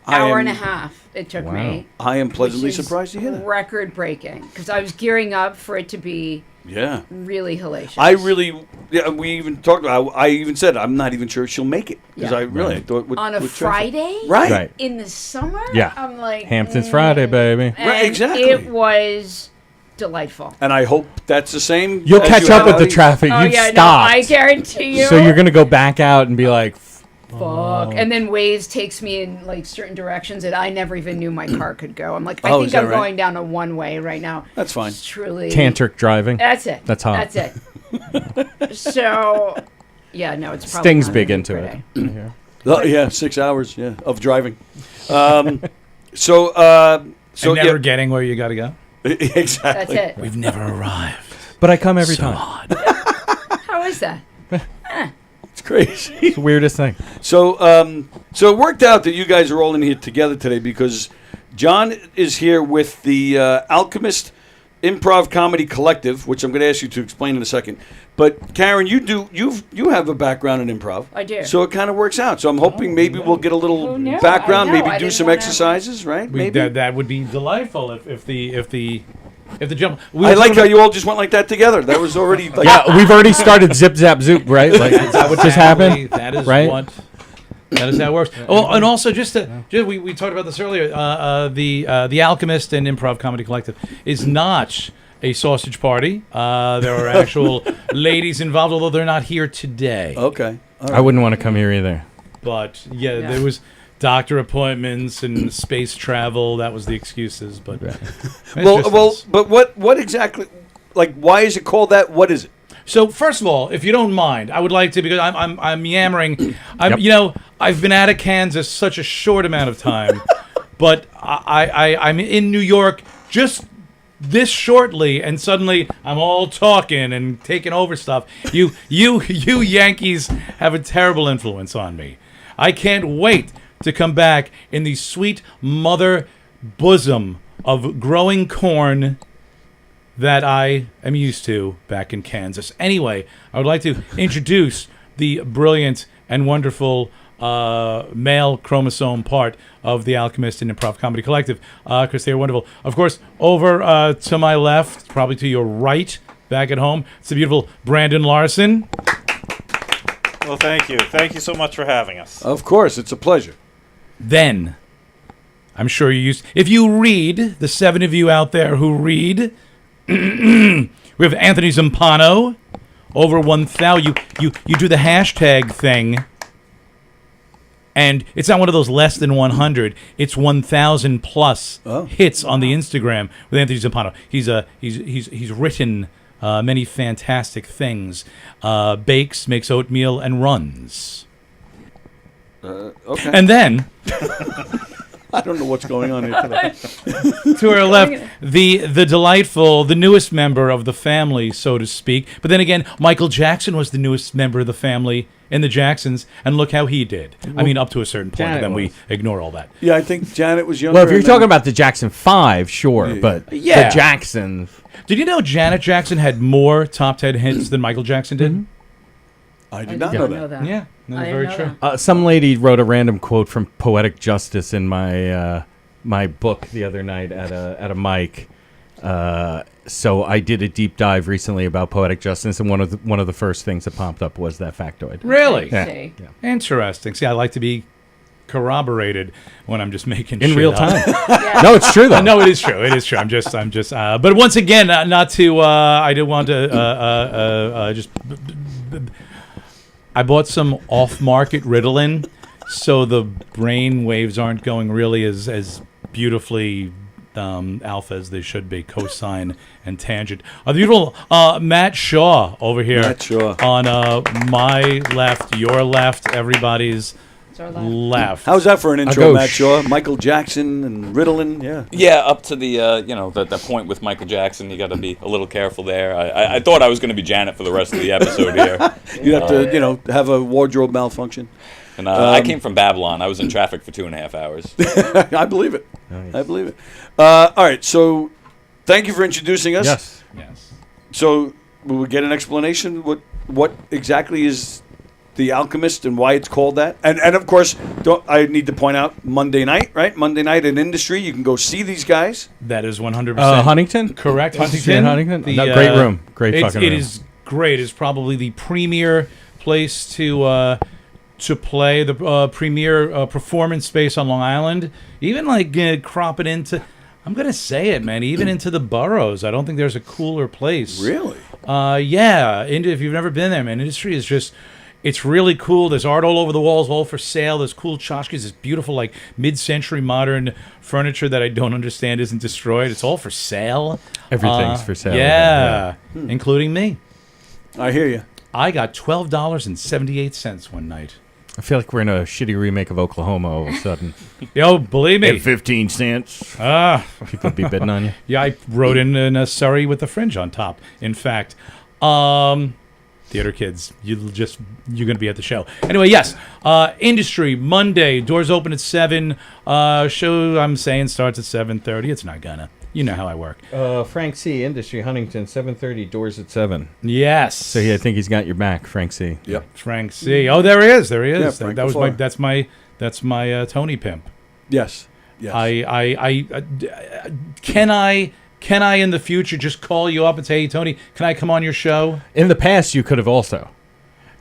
I Hour am- and a half it took me. I am pleasantly which is surprised to hear that. Record breaking because I was gearing up for it to be Yeah. really hellacious. We even talked about, I even said, I'm not even sure she'll make it. Because Yeah. I really thought with on a with traffic- Friday, Right. in the summer. Yeah. I'm like Hamptons Friday, baby. and Right, exactly. It was delightful. And I hope that's the same. You'll as catch you up had with out the here. traffic. Oh You've yeah, stopped. no, I guarantee you. So you're gonna go back out and be like, Fuck. And then Waze takes me in like certain directions that I never even knew my car could go. I'm like, I Oh, think is that I'm right? going down a one way right now. That's fine. It's truly tantric driving. That's it. That's hot. That's it. So, yeah, no, it's probably Sting's not big a into good it. day. Oh, yeah, 6 hours, of driving. And never getting where you got to go. Exactly. That's it. We've never arrived. But I come every So time. odd. How is that? It's crazy. It's the weirdest thing. So it worked out that you guys are all in here together today because John is here with the Alchemist Improv Comedy Collective, which I'm going to ask you to explain in a second. But Karen, you have a background in improv. I do. So it kind of works out. So I'm hoping maybe we'll get a little Oh, no, background, I know. maybe I do didn't some wanna- exercises, right? Maybe. That would be delightful if the gentleman. I like how you all just went like that together. That was already like Yeah, we've already started zip zap zoop, right? Like that's what just happened. That is right? what. That is how it works. Oh, and also just we talked about this earlier. The Alchemist and Improv Comedy Collective is not a sausage party. There are actual ladies involved, although they're not here today. Okay. All right. I wouldn't want to come here either. But yeah, there was doctor appointments and space travel. That was the excuses. But But what exactly? Like, why is it called that? What is it? So first of all, if you don't mind, I would like to, because I'm yammering. Yep. I've been out of Kansas such a short amount of time, but I'm in New York just this shortly, and suddenly I'm all talking and taking over stuff. You Yankees have a terrible influence on me. I can't wait to come back in the sweet mother bosom of growing corn that I am used to back in Kansas. Anyway, I would like to introduce the brilliant and wonderful male chromosome part of the Alchemist and Improv Comedy Collective, because they are wonderful. Of course, over to my left, probably to your right, back at home, it's the beautiful Brandon Larson. Well, thank you. Thank you so much for having us. Of course, it's a pleasure. Then, I'm sure you used... If you read, the 7 of you out there who read... we have Anthony Zampano, over 1,000. You do the hashtag thing, and it's not one of those less than 100. It's 1,000 plus hits on the Instagram with Anthony Zampano. He's written many fantastic things. Bakes, makes oatmeal, and runs. Okay. And then I don't know what's going on here today. To our left, the delightful, the newest member of the family, so to speak. But then again, Michael Jackson was the newest member of the family in the Jacksons, and look how he did. I mean, up to a certain point, Janet and then we was. ignore all that. Yeah, I think Janet was younger. Well, if you're and talking then- about the Jackson 5, sure, but Yeah. the Jacksons. Did you know Janet Jackson had more top 10 hits than Michael Jackson did? I did I not did know not that. know that. Yeah, that I was didn't very know true. that. Some lady wrote a random quote from Poetic Justice in my my book the other night at a mic. So I did a deep dive recently about Poetic Justice, and one of the first things that popped up was that factoid. Really? Yeah. See. Interesting. See, I like to be corroborated when I'm just making In shit real up. time. No, it's true though. No, it is true. It is true. I'm just. But once again, not to. I did want to just. I bought some off-market Ritalin, so the brain waves aren't going really as beautifully alpha as they should be, cosine and tangent. The beautiful Matt Shaw over here. Matt Shaw. On my left, your left, everybody's It's our left. left. How's that for an intro, go Matt Shaw? Michael Jackson and Ritalin, yeah. Yeah, up to the the point with Michael Jackson, you got to be a little careful there. I thought I was going to be Janet for the rest of the episode here, You'd have to, have a wardrobe malfunction. and I came from Babylon. I was in traffic for 2.5 hours. I believe it. I believe it. All right, so thank you for introducing us. Yes. Yes. So will we get an explanation? What exactly is the Alchemist and why it's called that? And of course, I need to point out Monday night, right? Monday night in Industry, you can go see these guys. That is 100%. Huntington? Correct. Industry Huntington. in Huntington? No, great room. Great fucking room. It is great. It's probably the premier place to play, the premier performance space on Long Island. Even crop it into, I'm going to say it, man, even into the boroughs. I don't think there's a cooler place. Really? Yeah. If you've never been there, man, Industry is just... It's really cool. There's art all over the walls, all for sale. There's cool tchotchkes. There's beautiful, mid-century modern furniture that I don't understand isn't destroyed. It's all for sale. Everything's for sale. Yeah, including me. I hear you. I got $12.78 one night. I feel like we're in a shitty remake of Oklahoma all of a sudden. Yo, believe me. At 15 cents. People be bidding on you. Yeah, I wrote in a Surrey with a fringe on top. In fact, theater kids, you're going to be at the show. Anyway, yes, Industry, Monday, doors open at 7. Show, I'm saying, starts at 7:30. It's not gonna. You know how I work. Frank C. Industry, Huntington, 7:30, doors at 7. Yes. So I think he's got your back, Frank C. Yep. Frank C. Oh, there he is. There he is. Yeah, Frank that was Lafleur. that's my Tony pimp. Yes. Yes. Can I in the future just call you up and say, hey, Tony, can I come on your show? In the past, you could have also.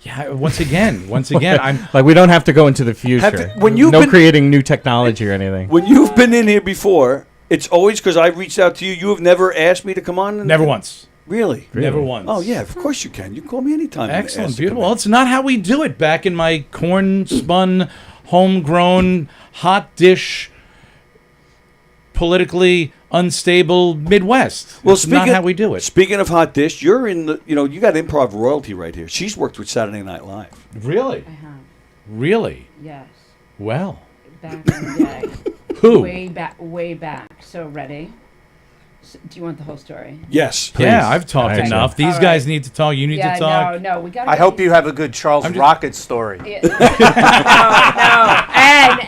Yeah, once again, I'm like, we don't have to go into the future. Creating new technology or anything. When you've been in here before, it's always because I reached out to you. You have never asked me to come on? Never once. Really? Never once. Oh, yeah, of course you can. You can call me anytime. Excellent, beautiful. Well, it's not how we do it back in my corn-spun, homegrown, hot dish, politically unstable Midwest. Well, it's not how we do it. Speaking of hot dish, you're in the, you got improv royalty right here. She's worked with Saturday Night Live. Really? I have. Really? Yes. Well. Back in the day. Who? Way back. So ready? Do you want the whole story? Yes. Please. Yeah, I've talked enough. These guys need to talk. You need to talk. No, we got. I hope you have a good Charles Rocket story. No, and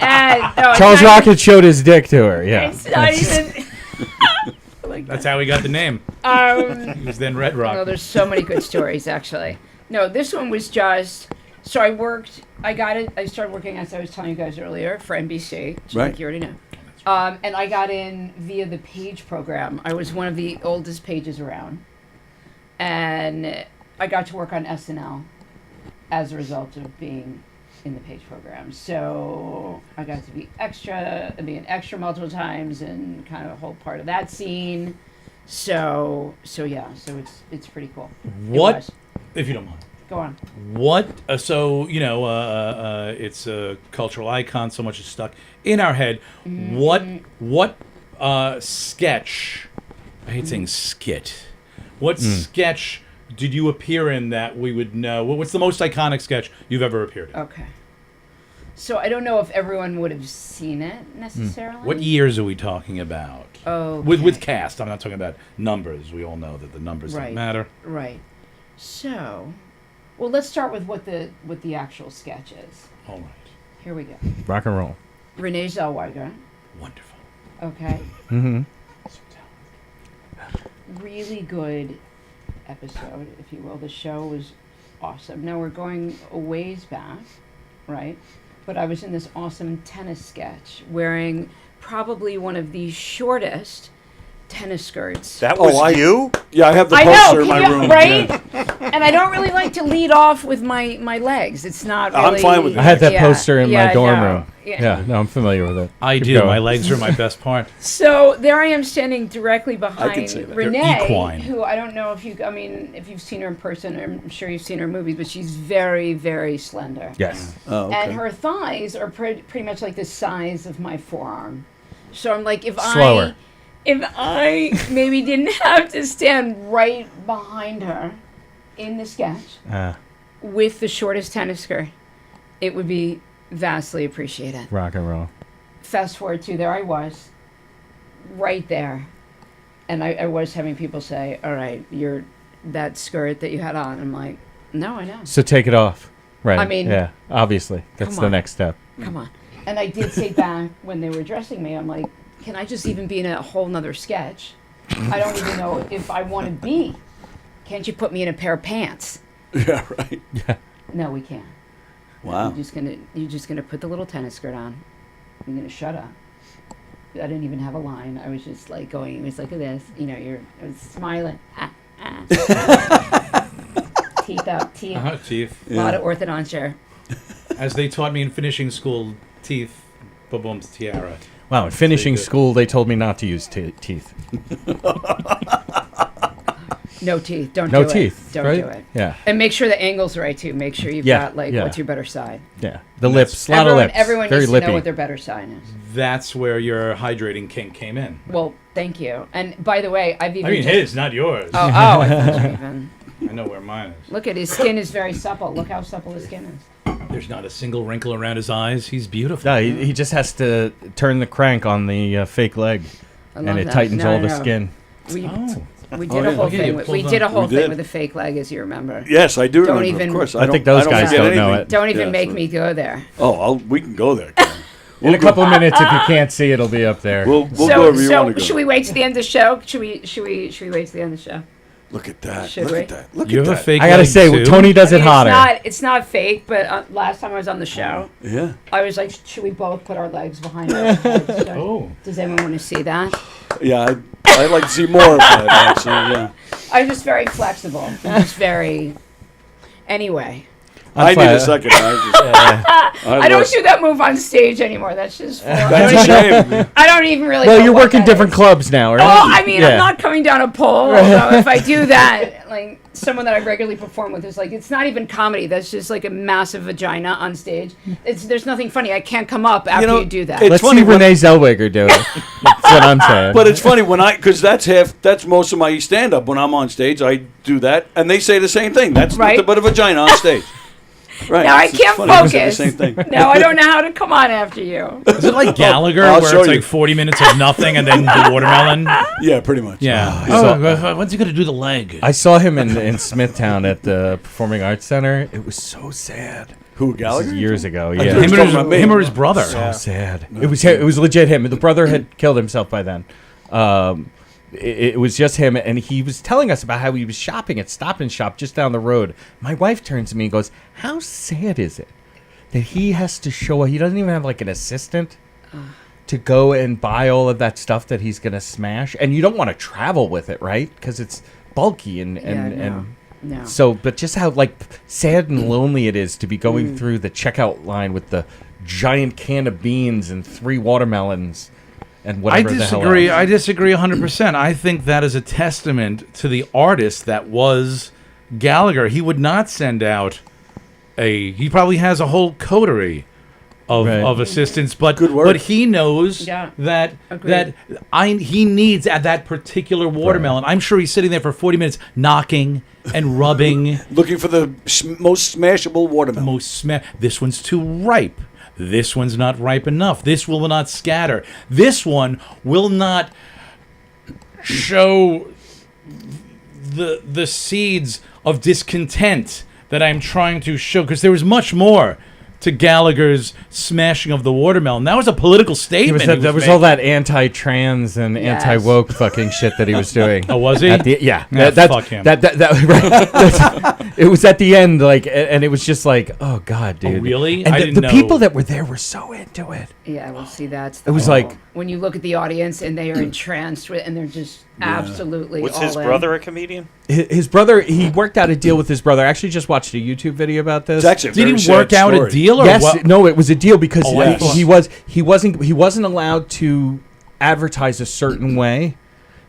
Charles Rocket showed his dick to her. Yeah. It's not even. That's how we got the name. He was then Red Rock. No, there's so many good stories actually. No, this one was just. So I started working, as I was telling you guys earlier, for NBC. Which Right. Like you already know. And I got in via the Page program. I was one of the oldest pages around. And I got to work on SNL as a result of being in the Page program. So I got to be an extra multiple times and kind of a whole part of that scene. So it's pretty cool. What, if you don't mind? Go on. What? It's a cultural icon. So much is stuck in our head. Mm-hmm. What sketch? I hate saying skit. What sketch did you appear in that we would know? What's the most iconic sketch you've ever appeared in? Okay. So I don't know if everyone would have seen it necessarily. What years are we talking about? Oh, with cast. I'm not talking about numbers. We all know that the numbers don't Right. matter. Right. So, well, let's start with what the actual sketch is. All right. Here we go. Rock and roll. Renee Zellweger. Wonderful. Okay. Mm-hmm. Really good episode, if you will. The show was awesome. Now we're going a ways back, right? But I was in this awesome tennis sketch wearing probably one of the shortest tennis skirts. That was you? Yeah, I have the I poster know, in my room. right? Yeah. And I don't really like to lead off with my legs. It's not really... I'm fine with it. I had that Yeah, poster in yeah, my dorm no, room. Yeah, no, I'm familiar with it. I Keep do. going. My legs are my best part. So there I am standing directly behind say that. Renee, They're equine. who I don't know if if you've seen her in person, I'm sure you've seen her in movies, but she's very, very slender. Yes. Oh, okay. And her thighs are pretty much like the size of my forearm. So I'm like, if Slower. I maybe didn't have to stand right behind her in the sketch with the shortest tennis skirt, it would be vastly appreciated. Rock and roll. Fast forward to there I was, right there. And I was having people say, all right, that skirt that you had on. I'm like, no, I know. So take it off. Right. I mean, yeah, obviously. That's come the on. next step. Come on. And I did say back when they were dressing me, I'm like, can I just even be in a whole nother sketch? I don't even know if I want to be. Can't you put me in a pair of pants? Yeah, right. Yeah. No, we can't. Wow. You're just gonna put the little tennis skirt on. You're gonna shut up. I didn't even have a line. I was just like going. It was like this. You know, I was smiling. Teeth up, teeth. Teeth. A lot of orthodontia. As they taught me in finishing school, teeth, ba-boom's tiara. Wow, in finishing school, they told me not to use teeth. No teeth. Don't No do it. teeth, Don't right? do it. Yeah. And make sure the angle's right too. Make sure you've got what's your better side. Yeah. The lips, a lot of lips. Everyone Very needs lippy. to know what their better side is. That's where your hydrating kink came in. Well, thank you. And by the way, I've even. I mean, his, not yours. Oh, I thought you even. I know where mine is. Look at his skin is very supple. Look how supple his skin is. There's not a single wrinkle around his eyes. He's beautiful. No, he just has to turn the crank on the fake leg, and it tightens all the skin. We did a whole thing. We did a whole thing with a fake leg, as you remember. Yes, I do Don't remember. even, Of course, I think those guys don't know it. Don't even make me go there. Oh, we can go there. In a couple of minutes, if you can't see, it'll be up there. We'll go wherever you want to go. Should we wait to the end of the show? Should we wait to the end of the show? Look at that. Should Look we? at that. Look You at have a that. fake I gotta leg, say, too? Tony does it hotter. It's not fake, but last time I was on the show, Yeah. I was like, should we both put our legs behind our heads? Oh. Does anyone want to see that? Yeah, I'd like to see more of that, actually, yeah. I'm just very flexible. I'm just very... Anyway. I need a second. I don't do that move on stage anymore. That's just... That's a shame. I don't even really Well, know you're what working that different is. clubs now, right? Oh, I mean, Yeah. I'm not coming down a pole. Although if I do that, like someone that I regularly perform with is like, it's not even comedy. That's just like a massive vagina on stage. There's nothing funny. I can't come up after you do that. Let's see Renee Zellweger do it. That's what I'm saying. But it's funny because that's most of my stand-up. When I'm on stage, I do that, and they say the same thing. That's Right. nothing but a vagina on stage. Right. Now I It's can't funny, they say focus. the same thing. No, I don't know how to come on after you. Is it like Gallagher, I'll where show it's you. like 40 minutes of nothing and then the watermelon? Yeah, pretty much. Yeah. When's he going to do the leg? I saw him in Smithtown at the Performing Arts Center. It was so sad. Who, This Gallagher? is years ago, I yeah. thought you were talking about me. Him or his brother. So sad. It was legit him. The brother had killed himself by then. It was just him, and he was telling us about how he was shopping at Stop and Shop just down the road. My wife turns to me and goes, "How sad is it that he has to show? He doesn't even have like an assistant to go and buy all of that stuff that he's gonna smash, and you don't want to travel with it, right? Because it's bulky and No. so. But just how like sad and lonely it is to be going through the checkout line with the giant can of beans and 3 watermelons." And whatever the hell else. I disagree 100%. I think that is a testament to the artist that was Gallagher. He would not send out he probably has a whole coterie of assistants, but he knows that he needs at that particular watermelon. I'm sure he's sitting there for 40 minutes knocking and rubbing, looking for the most smashable watermelon. This one's too ripe. This one's not ripe enough. This will not scatter. This one will not show the seeds of discontent that I'm trying to show, because there was much more to Gallagher's smashing of the watermelon. That was a political statement. There was all that anti-trans and anti-woke fucking shit that he was doing. Oh, was he? Yeah. Fuck him. It was at the end, like, and it was just like, oh god, dude. Oh, really? And I the didn't know. people that were there were so into it. Yeah, well, see, that's It was like when you look at the audience and they are entranced with, and they're just absolutely Was all his in. brother a comedian? his brother. He worked out a deal with his brother. I actually just watched a YouTube video about this. It's actually a Did very he work sad out a story. deal? Or Yes, what? no, it was a deal because Oh, I thought- he wasn't allowed to advertise a certain way.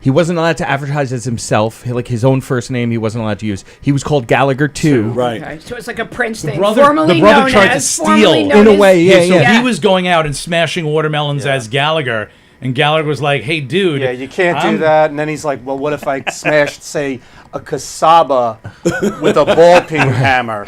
He wasn't allowed to advertise as himself, like his own first name. He wasn't allowed to use. He was called Gallagher 2. Right. Okay, so it's like a Prince thing. The brother formerly tried known to as, steal. formerly known In a as- way, yeah, So yeah. he was going out and smashing watermelons as Gallagher, and Gallagher was like, "Hey, dude, Yeah, you can't I'm- do that. And then he's like, well, what if I smashed, say, a cassava with a ball peen hammer?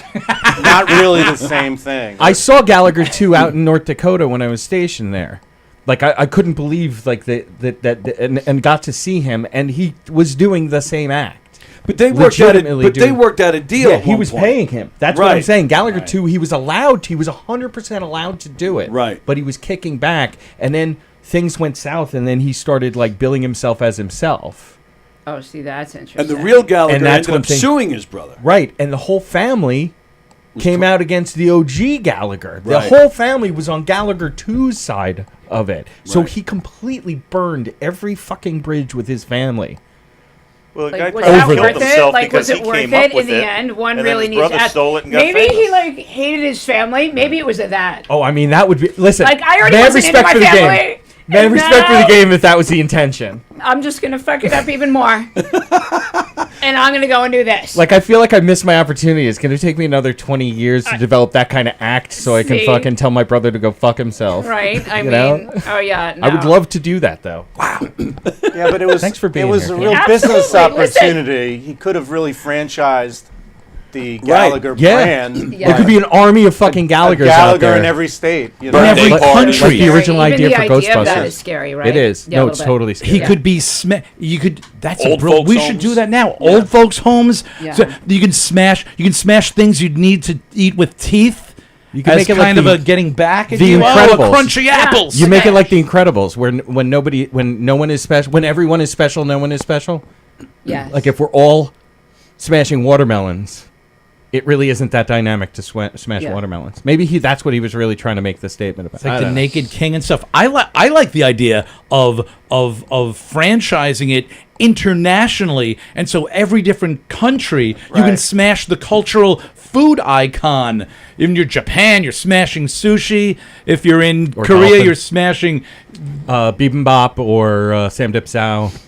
Not really the same thing. I saw Gallagher 2 out in North Dakota when I was stationed there. Like I couldn't believe like and got to see him, and he was doing the same act. But they worked out a deal. Yeah, at he one was point. paying him. That's what I'm Right. saying. Gallagher 2, he was 100% allowed to do it. Right. But he was kicking back, and then things went south, and then he started like billing himself as himself. Oh, see, that's interesting. And the real Gallagher And that's ended one up thing- suing his brother. Right, and the whole family came out against the OG Gallagher. The Right. whole family was on Gallagher 2's side of it. So Right. he completely burned every fucking bridge with his family. Well, the Like, guy was probably that killed worth it? himself Like, because was he it worth came it up with in the it, end? One and really then his needs brother to ask. stole it and got Maybe famous. he like hated his family. Maybe it was a that. Oh, I mean, that would be... Listen, Like, I already mad wasn't into respect my for the family, game. Mad and respect for the now- game if that was the intention. I'm just gonna fuck it up even more, and I'm gonna go and do this. Like, I feel like I missed my opportunity. It's going to take me another 20 years to develop that kind of act so I can See? fucking tell my brother to go fuck himself. Right? I You mean, know? oh yeah. I would no. love to do that, though. Yeah, but it was Thanks for being it was here, a Ken. real business Absolutely. Listen. opportunity. He could have really franchised the Gallagher Yeah. brand. Yeah. There could be an army of fucking Gallagher's out Gallagher there. in every state. You In know? every Like- country. Like the original Even idea the for idea of that Ghostbusters. is scary, right? It is. Yeah, a No, little it's bit. totally scary. He could be you could. That's Old bro. folks' We should homes. do that now. Old folks' homes. Yeah. So you can smash. You can smash things you'd need to eat with teeth. You can as make it kind like of the- a getting back at the you. Incredibles. Oh, crunchy apples. You make it Okay. like the Incredibles, where when no one is special, when everyone is special, no one is special. Yes. Like if we're all smashing watermelons, it really isn't that dynamic to smash Yeah. watermelons. Maybe that's what he was really trying to make the statement about. It's like I the don't know. Naked King and stuff. I like the idea of franchising it internationally, and so every different country you can Right. smash the cultural food icon. If you're Japan, you're smashing sushi. If you're in Or Korea, dolphin. you're smashing bibimbap or samdip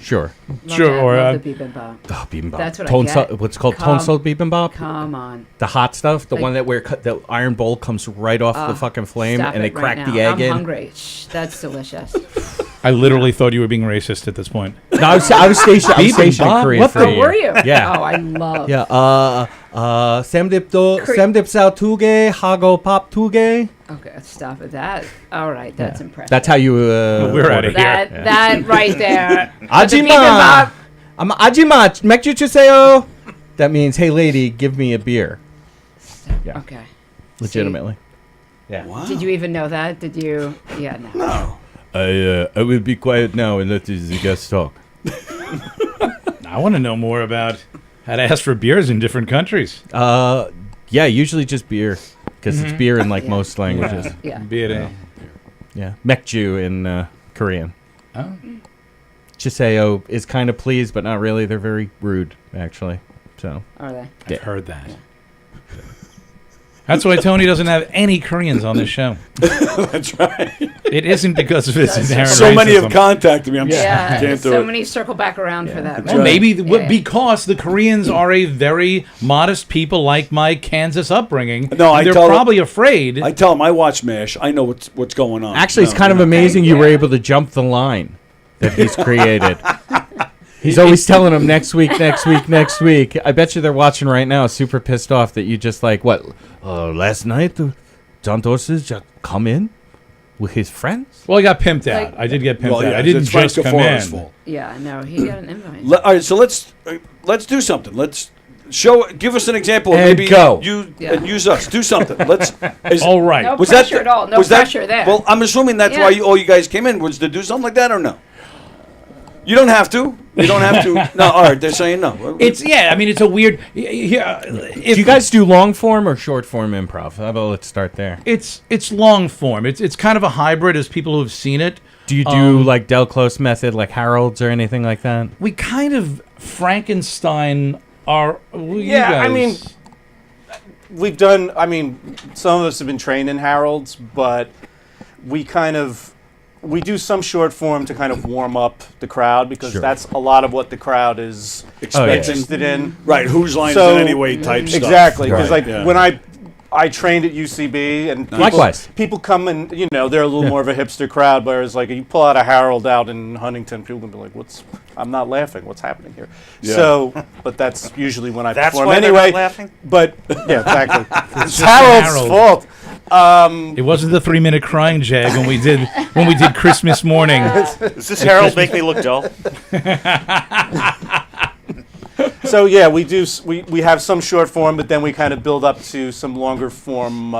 sure. Love sure, that. or Love the bibimbap. Oh, bibimbap. That's what I Tonsil, get. what's called Come- tonsil bibimbap? Come on. The hot stuff, the Like- one that where the iron bowl comes right off the fucking flame, Stop and they it crack right the now. egg I'm in. hungry. Shh, that's delicious. I literally thought you were being racist at this point. No, I was stationed. I was stationed in Bibimbap? Korea What for the- a year. Were you? Yeah. Oh, I love. Yeah. Samdip sao tuge, hago pop tuge. Okay, stop it. That. All right, that's impressive. That's how you. We're outta here. That that right there. The Ajima. bibimbap. I'm Ajima. Mekju chuseo. That means, hey lady, give me a beer. Yeah. Okay. Legitimately. Yeah. Did you even know that? Did you? Yeah. No. I will be quiet now and let the guests talk. I want to know more about how to ask for beers in different countries. Yeah, usually just beer because it's beer in like Yeah. most languages. Yeah. Beer. Yeah. Mekju in Korean. Oh. Chiseo is kind of pleased, but not really. They're very rude, actually. So. Are they? I've heard that. That's why Tony doesn't have any Koreans on this show. That's right. It isn't because of his inherent So many racism. have contacted me. I Yeah. can't do So it. many circle back around for that. Well, right? maybe Yeah. because the Koreans are a very modest people like my Kansas upbringing. No, and I they're tell them- probably afraid. I tell them I watch MASH. I know what's going on. Actually, it's No, kind of you know. amazing you were able to jump the line that he's created. He's always telling them next week. I bet you they're watching right now, super pissed off that you just like, what, last night? John Dorcic just come in with his friends? Well, I got pimped out. Like- I did get pimped Well, out. yeah, I didn't it's Frank just come Scafari's in. fault. Yeah, no, he got an invite. All right, so let's do something. Let's give us an example. And Maybe go. You Yeah. and use us. Do something. All right. No Was pressure that at all. No was that- pressure there. Well, I'm assuming that's Yeah. why all you guys came in was to do something like that, or no? You don't have to. You don't have to. No. All right. They're saying no. It's I mean, it's a weird. Yeah. Do you guys do long form or short form improv? How about let's start there. It's long form. It's kind of a hybrid, as people who have seen it. Do you do like Del Close method, like Harold's or anything like that? We kind of Frankenstein our. Well, you Yeah, I guys- mean, we've done. I mean, some of us have been trained in Harold's, but we do some short form to kind of warm up the crowd because Sure. that's a lot of what the crowd is interested in. Right. Whose lines So- in any way type stuff. Exactly, because Right. like Yeah. when I trained at UCB, and Likewise. people come and they're a little more of a hipster crowd. Whereas like you pull out a Harold out in Huntington, people can be like, "What's? I'm not laughing. What's happening here?" Yeah. So, but that's usually when I That's perform why they're anyway. not laughing? But yeah, exactly. it's just Harold's Harold. fault. It wasn't the 3-minute crying jag when we did Christmas morning. Does this Harold make me look dull? So yeah, we do. We have some short form, but then we kind of build up to some longer form.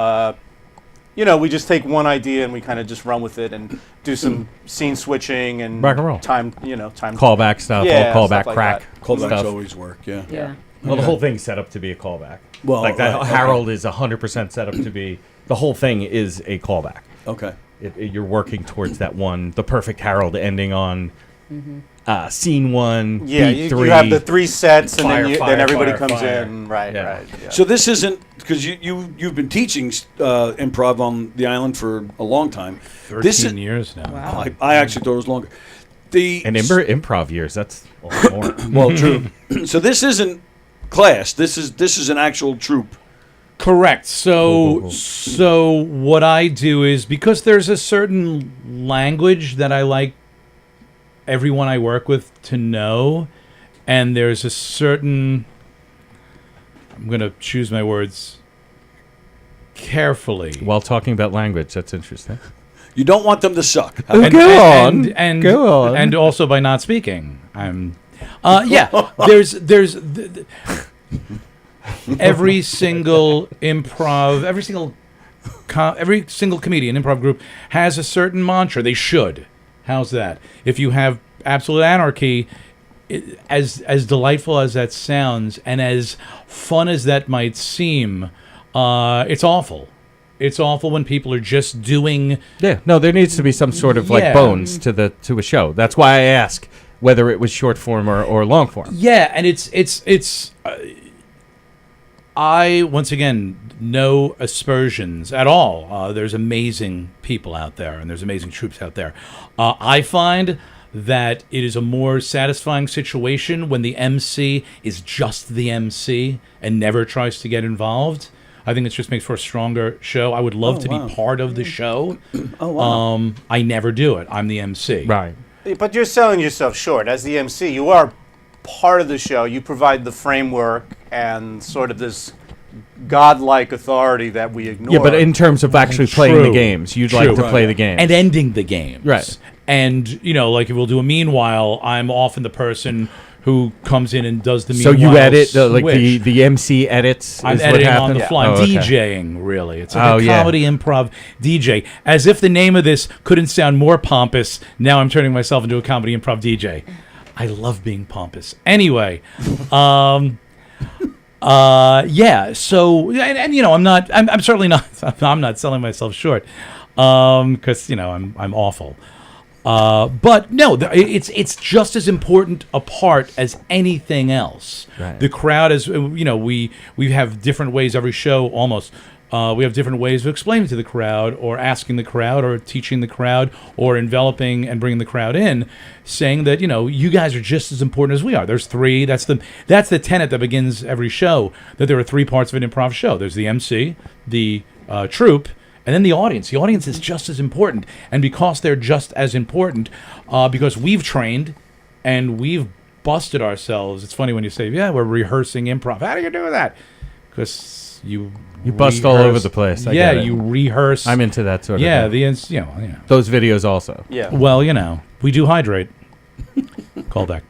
We just take one idea and we kind of just run with it and do some scene switching and Rock and roll. time. Callback stuff, Yeah, all stuff callback like crack. that. Callbacks stuff. always work. Yeah. Yeah. Well, the whole thing's set up to be a callback. Well, like that right, okay. Harold is 100% set up to be. The whole thing is a callback. Okay. You're working towards the perfect Harold ending on scene one. Yeah, beat you three. have the 3 sets, and Fire, then fire, everybody fire, comes fire. in. Right, Yeah. right. Yeah. So this isn't because you've been teaching improv on the island for a long time. 13 years now. Wow. I actually thought it was longer. And improv years, that's a lot more. Well, true. So this isn't class. This is an actual troupe. Correct. So what I do is, because there's a certain language that I like everyone I work with to know, and there's a certain, I'm going to choose my words carefully. While talking about language, that's interesting. You don't want them to suck. Go on. And also by not speaking. There's every single improv, every single comedian improv group has a certain mantra. They should. How's that? If you have absolute anarchy, as delightful as that sounds, and as fun as that might seem, it's awful. It's awful when people are just doing. Yeah, no, there needs to be some sort of like bones to a show. That's why I ask whether it was short form or long form. Yeah, and it's. I once again no aspersions at all. There's amazing people out there, and there's amazing troops out there. I find that it is a more satisfying situation when the MC is just the MC and never tries to get involved. I think it just makes for a stronger show. I would love to be part of the show. Oh, wow. I never do it. I'm the MC. Right. But you're selling yourself short. As the MC, you are part of the show. You provide the framework and sort of this godlike authority that we ignore. Yeah, but in terms of actually playing the games, you'd like to play the games. And ending the games. Right. And, like if we'll do a meanwhile, I'm often the person who comes in and does the So meanwhile you edit, switch. the MC edits I'm is editing what on happens? the fly. Oh, I'm okay. DJing, really. It's like a comedy improv DJ. As if the name of this couldn't sound more pompous, now I'm turning myself into a comedy improv DJ. I love being pompous. Anyway, so, I'm certainly not, I'm not selling myself short, because, I'm awful. But no, it's just as important a part as anything else. Right. The crowd is, we have different ways every show almost. We have different ways of explaining to the crowd, or asking the crowd, or teaching the crowd, or enveloping and bringing the crowd in, saying that you guys are just as important as we are. There's 3. That's the tenet that begins every show. That there are 3 parts of an improv show. There's the MC, the troupe, and then the audience. The audience is just as important. And because they're just as important, because we've trained and we've busted ourselves. It's funny when you say, yeah, we're rehearsing improv. How do you do that? because you bust all over the place. I yeah, get it. you rehearse. I'm into that sort of yeah, thing. Those videos also. Yeah. Well, we do hydrate. Call back.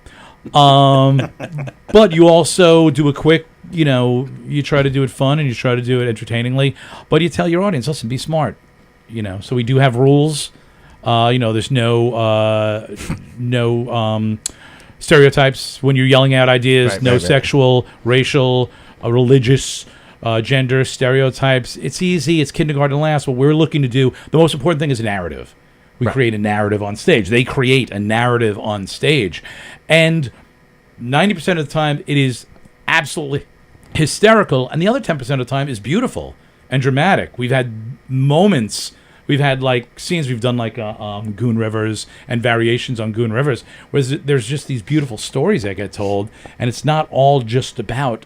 But you also do a quick, you try to do it fun and you try to do it entertainingly, but you tell your audience, listen, be smart, So we do have rules. There's no stereotypes when you're yelling out ideas. Right, no right. sexual, racial, religious, gender stereotypes. It's easy. It's kindergarten last. What we're looking to do, the most important thing is a narrative. We create a narrative on stage. They create a narrative on stage. And 90% of the time, it is absolutely hysterical. And the other 10% of the time is beautiful and dramatic. We've had moments. We've had, scenes. We've done, Goon Rivers and variations on Goon Rivers, where there's just these beautiful stories that get told. And it's not all just about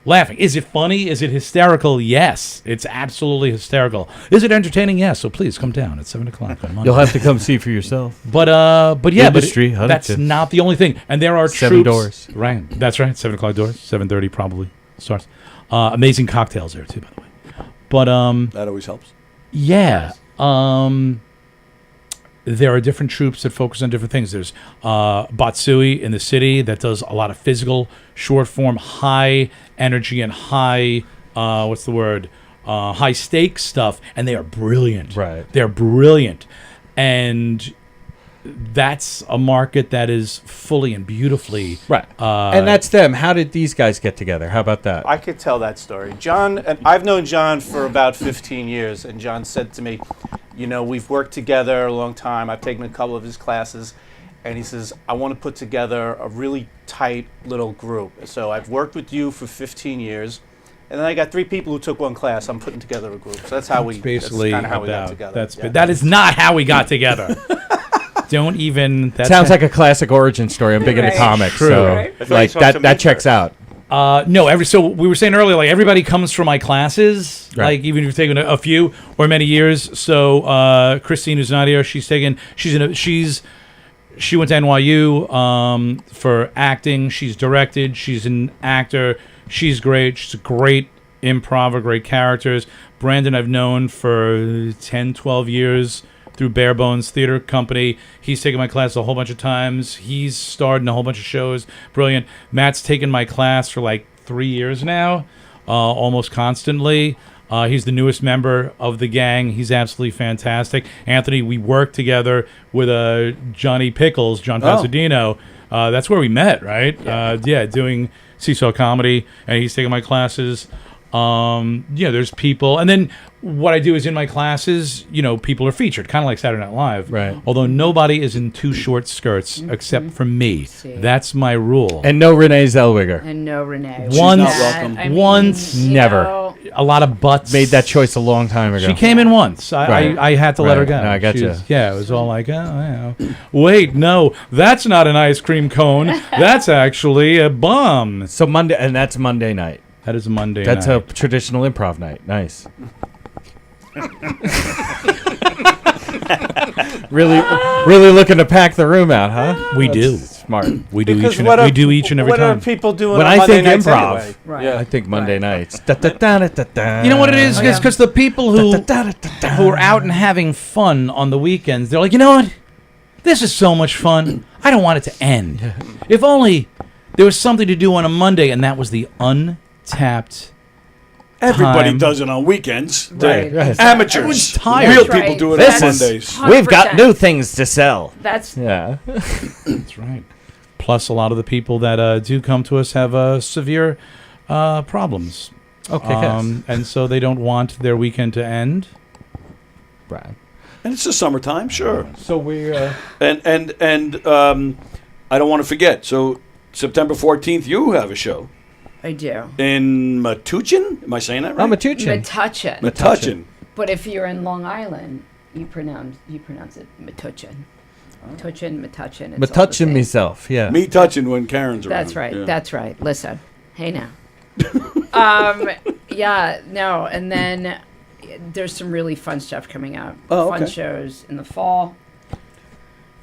laughing. Is it funny? Is it hysterical? Yes. It's absolutely hysterical. Is it entertaining? Yes. So please come down at 7 o'clock on Monday. You'll have to come see for yourself. But yeah, Industry, that's not the only thing. And there are 7 troops. doors. Right. That's right. 7 o'clock doors. 7:30 probably starts. Amazing cocktails there too, by the way. But that always helps. Yeah. There are different troops that focus on different things. There's Batsui in the city that does a lot of physical, short form, high energy and high, high stakes stuff. And they are brilliant. Right. They're brilliant. And that's a market that is fully and beautifully. Right. And that's them. How did these guys get together? How about that? I could tell that story. John, and I've known John for about 15 years, and John said to me, we've worked together a long time. I've taken a couple of his classes, and he says, I want to put together a really tight little group. So I've worked with you for 15 years, and then I got 3 people who took one class. I'm putting together a group. So that's how we got together. That is not how we got together. Don't even. Sounds like a classic origin story. I'm big into comics, so that checks out. No, so we were saying earlier, everybody comes from my classes, even if you've taken a few or many years. So Christine, who's not here, she went to NYU for acting. She's directed. She's an actor. She's great. She's a great improver, great characters. Brandon, I've known for 10, 12 years through Bare Bones Theater Company. He's taken my class a whole bunch of times. He's starred in a whole bunch of shows. Brilliant. Matt's taken my class for 3 years now, almost constantly. He's the newest member of the gang. He's absolutely fantastic. Anthony, we worked together with Johnny Pickles, John Pasadino. That's where we met, right? Doing Seesaw Comedy, and he's taken my classes. There's people, and then what I do is in my classes, people are featured, kind of like Saturday Night Live. Right. Although nobody is in too short skirts except for me. That's my rule. And no Renee Zellweger. And no Renee. Once, never. A lot of butts. Made that choice a long time ago. She came in once. I had to let her go. No, I got you. It was all like, wait, no, that's not an ice cream cone. That's actually a bomb. So Monday, and that's Monday night. That is a Monday That's night. a traditional improv night. Nice. really looking to pack the room out, huh? We do. Smart. We do each and every time. What are people doing when on I Monday think nights improv, anyway? Right. I think Monday nights. You know what it is? It's because the people who are out and having fun on the weekends, they're like, you know what? This is so much fun. I don't want it to end. If only there was something to do on a Monday, and that was the untapped Everybody time. does it on weekends. Right. Amateurs. Everyone's tired. Real That's people do it right. on Mondays. We've got 100%. new things to sell. That's Yeah. That's right. Plus, a lot of the people that do come to us have severe problems. Okay. And so they don't want their weekend to end. Right. And it's the summertime, sure. So we're And I don't want to forget. So September 14th, you have a show I do. in Metuchen. Am I saying that right? Metuchen. Metuchen. But if you're in Long Island, you pronounce it Metuchen. Metuchen. it's all the Metuchen same. myself. Yeah. Me touching when Karen's around. That's right. Yeah. That's right. Listen. Hey now. And then there's some really fun stuff coming out. Oh, Fun okay. shows in the fall.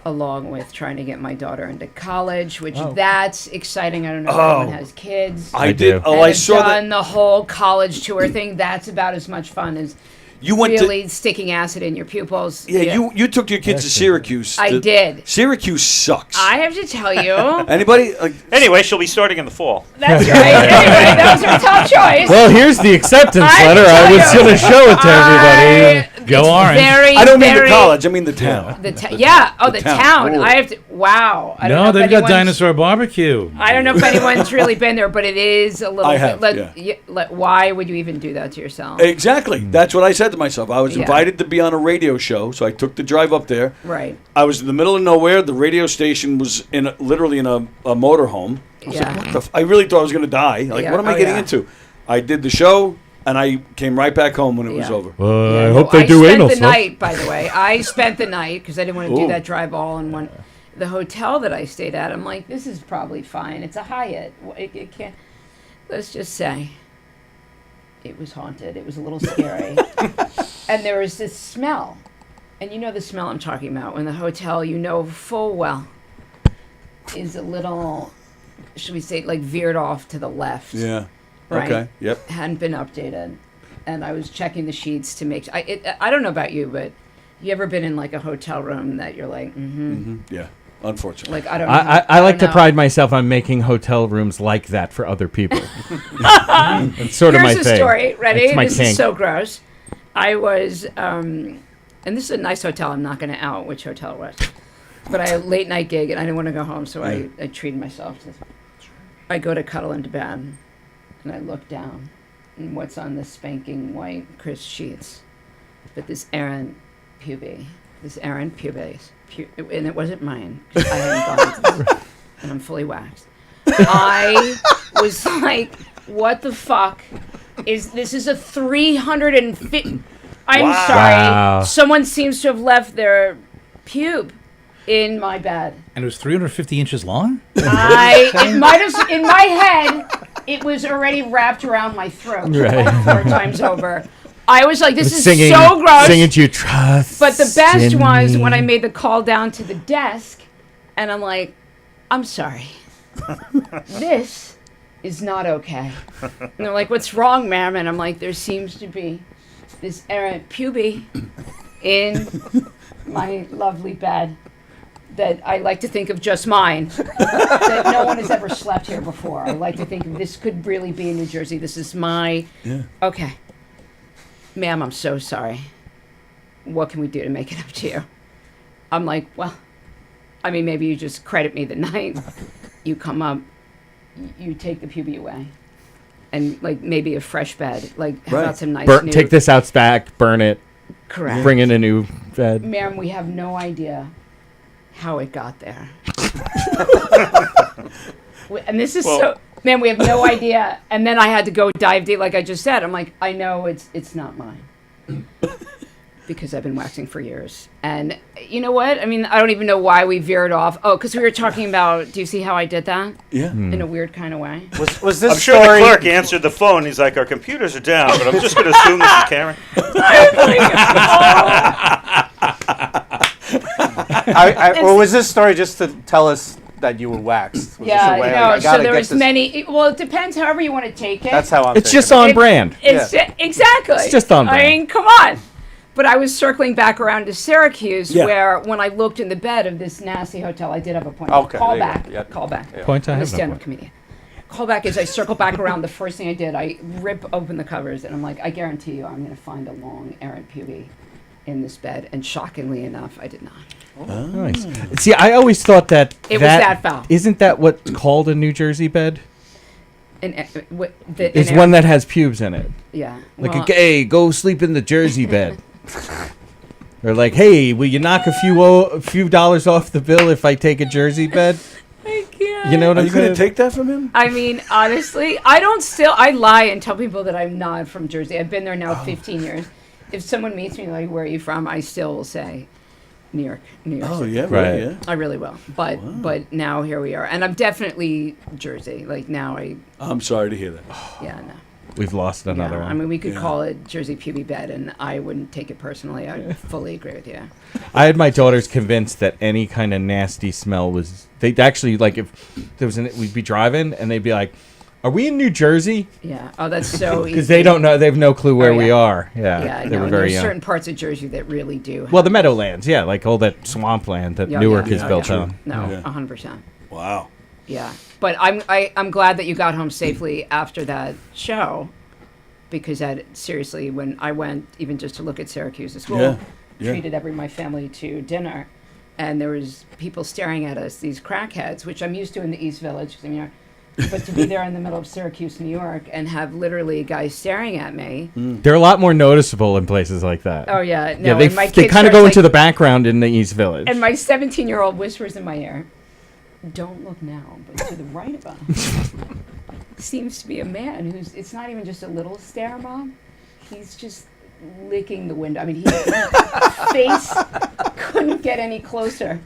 along with trying to get my daughter into college, which Oh. that's exciting. I don't know if Oh. anyone has kids. I did. Oh, And I have saw that. done the whole college tour thing. That's about as much fun as You went to- really sticking acid in your pupils. Yeah, you took your kids to Syracuse. I did. Syracuse sucks. I have to tell you. Anybody? Anyway, she'll be starting in the fall. That's right. Anyway, that was her top choice. Well, here's the acceptance I letter. I tell was you, going to show it to everybody. Go Orange. Very, I don't mean the very- college. I mean the town. Yeah. Oh, the town. town. Ooh. I have to. Wow. I don't know No, if they've got anyone's- dinosaur barbecue. I don't know if anyone's really been there, but it is a little. I have, why would you even do that to yourself? Exactly. That's what I said to myself. I was Yeah. invited to be on a radio show, so I took the drive up there. Right. I was in the middle of nowhere. The radio station was literally in a motorhome. I was Yeah. like, what the I really thought I was going to die. Like, Yeah. what am I Oh, getting yeah. into? I did the show, and I came right back home when it was Yeah. over. I hope they do I anal spent the stuff. night, by the way. I spent the night because I didn't want to do Ooh. that drive all in one. The hotel that I stayed at, I'm like, this is probably fine. It's a Hyatt. It can't. Let's just say, it was haunted. It was a little scary, and there was this smell, and you know the smell I'm talking about. When the hotel, you know full well, is a little, should we say, like veered off to the left. Yeah. Right. Okay. Yep. Hadn't been updated, and I was checking the sheets to make. I don't know about you, but you ever been in like a hotel room that you're like, Yeah. Unfortunately. like I don't. Know I like don't to pride myself on making hotel rooms like that for other people. It's sort of my Here's a thing. story. Ready? It's my This kink. is so gross. I was, and this is a nice hotel. I'm not going to out which hotel it was, but I had a late night gig and I didn't want to go home, so I treated myself. I go to cuddle into bed, and I look down, and what's on the spanking white crisp sheets? But this errant pubis, and it wasn't mine. 'Cause I hadn't gone to this, and I'm fully waxed. I was like, what the fuck is this? Is a 350. I'm Wow. sorry. Wow. Someone seems to have left their pube in my bed. And it was 350 inches long? It might have, in my head, it was already wrapped around my throat Right. like 4 times over. I was like, this is Singing- so gross. singing to you, "Trust But the best in was me." when I made the call down to the desk, and I'm like, I'm sorry. This is not okay. And they're like, what's wrong, ma'am? And I'm like, there seems to be this errant puby in my lovely bed that I like to think of just mine. That no one has ever slept here before. I like to think of this could really be in New Jersey. This is my... Yeah. Okay. Ma'am, I'm so sorry. What can we do to make it up to you? I'm like, well, I mean, maybe you just credit me the night. You come up, you take the puby away. And, like, maybe a fresh bed. Like, how about some nice new... Take this out back, burn it. Correct. Bring in a new bed. Ma'am, we have no idea how it got there. And this is man, we have no idea. And then I had to go dive deep, like I just said. I'm like, I know it's not mine. Because I've been waxing for years. And you know what? I mean, I don't even know why we veered off. Oh, because we were talking about, do you see how I did that? Yeah. In a weird kind of way. Was this I'm sure the clerk answered the phone. He's like, our computers are down, but I'm just going to assume this is Karen. Or was this story just to tell us that you were waxed? Was this Yeah, a way, no, I so gotta there get was this- many. Well, it depends however you want to take it. That's how I'm It's just thinking. on brand. It's exactly. It's just on I brand. mean, come on. But I was circling back around to Syracuse, Yeah. where when I looked in the bed of this nasty hotel, I did have a point. Okay, Call there you back. go. Yeah. Call back. Yeah. Points, I I'm a have no stand-up point. comedian. Call back is I circle back around. The first thing I did, I rip open the covers, and I'm like, I guarantee you, I'm going to find a long errant puby in this bed. And shockingly enough, I did not. Oh. Nice. See, I always thought that It was that foul. Isn't that what's called a New Jersey bed? It's An one that has pubes in it. Yeah. Like Well, hey, go sleep in the Jersey bed. Or like, hey, will you knock a few dollars off the bill if I take a Jersey bed? I can't. You know what Are I'm you going to saying? take that from him? I mean, honestly, I lie and tell people that I'm not from Jersey. I've been there now 15 years. If someone meets me like, where are you from? I still will say New York Oh, City. yeah, Right. yeah. I really will. But now here we are. And I'm definitely Jersey. Like now I'm sorry to hear that. yeah, no. we've lost another Yeah, one. I mean, we could call it Jersey pubic bed, and I wouldn't take it personally. I fully agree with you. I had my daughters convinced that any kind of nasty smell was. They'd actually like if there was we'd be driving and they'd be like, "Are we in New Jersey?" Yeah. Oh, that's so easy. Because they don't know. They have no clue where we are. Yeah. Yeah. They No, were and very there's young. certain parts of Jersey that really do. Well, the Meadowlands, yeah, like all that swampland that Newark is built on. No, 100%. Wow. Yeah, but I'm glad that you got home safely after that show, because that seriously, when I went even just to look at Syracuse, the school treated my family to dinner, and there was people staring at us, these crackheads, which I'm used to in the East Village, 'cause I'm New York, but to be there in the middle of Syracuse, New York, and have literally guys staring at me. They're a lot more noticeable in places like that. Oh yeah, Yeah, no, they and my they kid kind of starts, go like- into the background in the East Village. And my 17-year-old whispers in my ear, "Don't look now, but to the right of us seems to be a man who's, it's not even just a little stare, Mom. He's just licking the window. I mean, his face couldn't get any closer.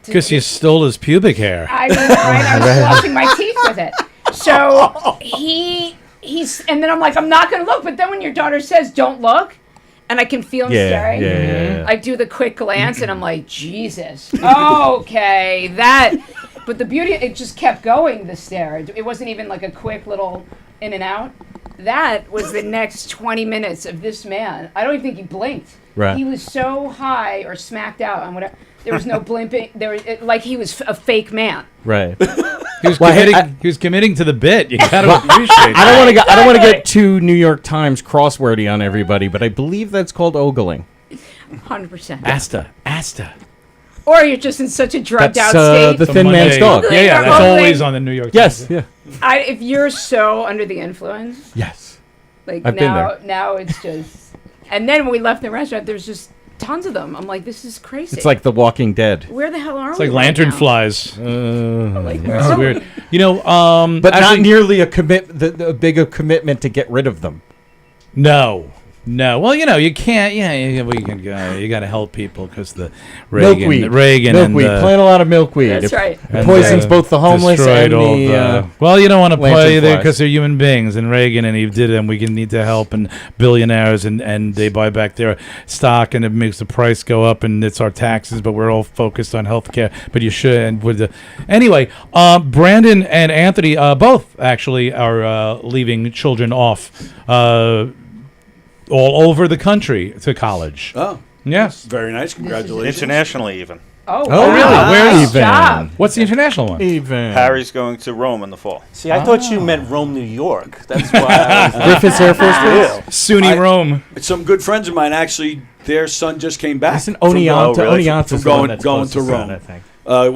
Because you stole his pubic hair. I mean, right? I was flossing my teeth with it. So he's, and then I'm like, I'm not going to look. But then when your daughter says, don't look, and I can feel him staring, yeah. I do the quick glance, and I'm like, Jesus. Okay, that. But the beauty, it just kept going, the stare. It wasn't even like a quick little in and out. That was the next 20 minutes of this man. I don't even think he blinked. Right. He was so high or smacked out on whatever. There was no blimping. There was like he was a fake man. Right. He was committing to the bit. You gotta appreciate. I don't want to get too New York Times crosswordy on everybody, but I believe that's called ogling. 100%. Asta. Or you're just in such a drugged out That's state. the Thin Man's Dog. Yeah, that's always on the New York Times. Yes. Yeah. If you're so under the influence, Yes. like I've been there. now it's just. And then when we left the restaurant, there's just tons of them. I'm like, this is crazy. It's like The Walking Dead. Where the hell are It's we? like right lantern now? flies. Like, where It's are weird. we? You know, But actually- not nearly a the big a commitment to get rid of them. No. Well, you know, you can't. Yeah, well, you got to help people because the Reagan and milkweed. Plant a lot of milkweed. That's right. It poisons both the homeless destroyed and all the. well, you don't want to play there lanternflies. because they're human beings, and Reagan and he did it, and we need to help, and billionaires, and they buy back their stock, and it makes the price go up, and it's our taxes, but we're all focused on healthcare. But you should. And with the anyway, Brandon and Anthony both actually are leaving children off. All over the country to college. Oh, yes, very nice. Congratulations. Internationally, even. Oh, really? wow. Where's Nice job. What's the international one? Harry's going to Rome in the fall. See, I thought you meant Rome, New York. That's why I was Griffith's Air Force Base? SUNY Rome. Some good friends of mine, actually, their son just came back. Isn't Oneonta? Oneonta's the one From that's going close to to Rome. Sun, I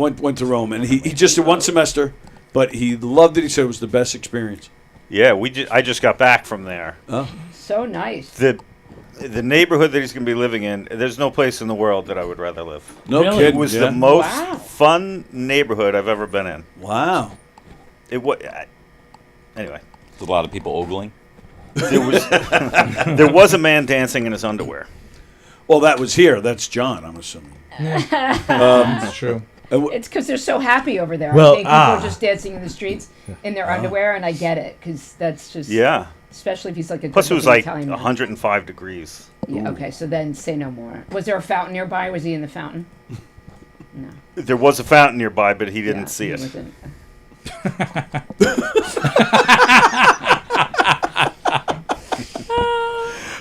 think. Went to Rome, and he just did one semester, but he loved it. He said it was the best experience. Yeah, I just got back from there. Oh. So nice. The neighborhood that he's going to be living in, there's no place in the world that I would rather live. No Really? kidding. It was yeah. the most Wow. fun neighborhood I've ever been in. Wow. It was anyway. There's a lot of people ogling. There was a man dancing in his underwear. Well, that was here. That's John, I'm assuming. That's true. It's because they're so happy over there. Well, I think people are just dancing in the streets in their underwear, and I get it because that's just Yeah. Especially if he's like a Plus, it was good-looking like Italian man. 105 degrees. Yeah, okay, so then say no more. Was there a fountain nearby? Was he in the fountain? No. There was a fountain nearby, but he didn't see he it. wasn't.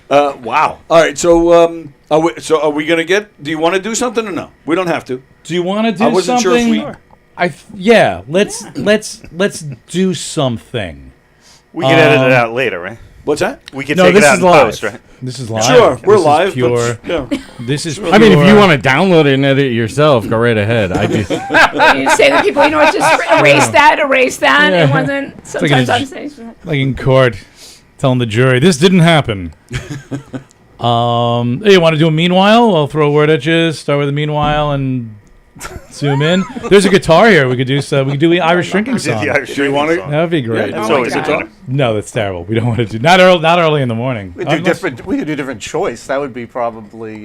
Wow. All right. So, are we gonna get? Do you want to do something or no? We don't have to. Do you want to do I wasn't something? sure if Let's do something. We can edit it out later, right? What's that? We can No, take it this out is in live. post, right? This is live. Sure, we're This is live. Pure. But, yeah. This is. I mean, if you pure- want to download it and edit it yourself, go right ahead. I just You say to people, you know what, just erase that. Yeah. It wasn't like sometimes a- on stage. like in court, telling the jury this didn't happen. Hey, you want to do a meanwhile? I'll throw a word at you. Start with a meanwhile and zoom in. There's a guitar here. We could do so. We could do the Irish drinking song. The Irish Do you want drinking to? song. That'd be great. That's Oh my always a God. dinner. No, that's terrible. We don't want to do not early in the morning. We do Unless- different. We could do different choice. That would be probably. Do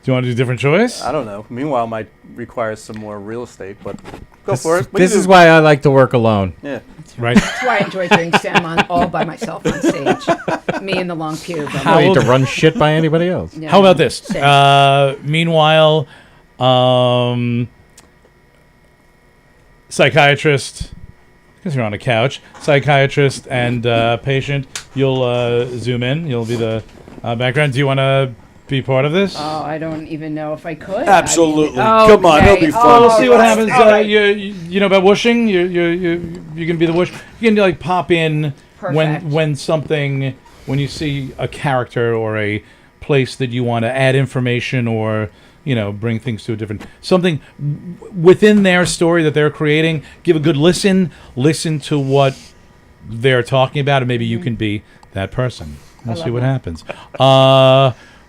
you want to do different choice? I don't know. Meanwhile, might require some more real estate, but go for it. We this can is do- why I like to work alone. Yeah. right? That's why I enjoy doing stand all by myself on stage. Me in the long pew. But I don't need to run shit by anybody else. Yeah, How about this? same. Meanwhile, psychiatrist, because you're on a couch, psychiatrist and patient, you'll zoom in. You'll be the background. Do you want to be part of this? Oh, I don't even know if I could. Absolutely. I mean, Come on, it'll be fun. We'll see what right. happens. All right. You know about whooshing. You can be the whoosh. You can like pop in Perfect. when you see a character or a place that you want to add information or bring things to a different something within their story that they're creating. Give a good listen to what they're talking about, and maybe you can be that person. We'll see what happens.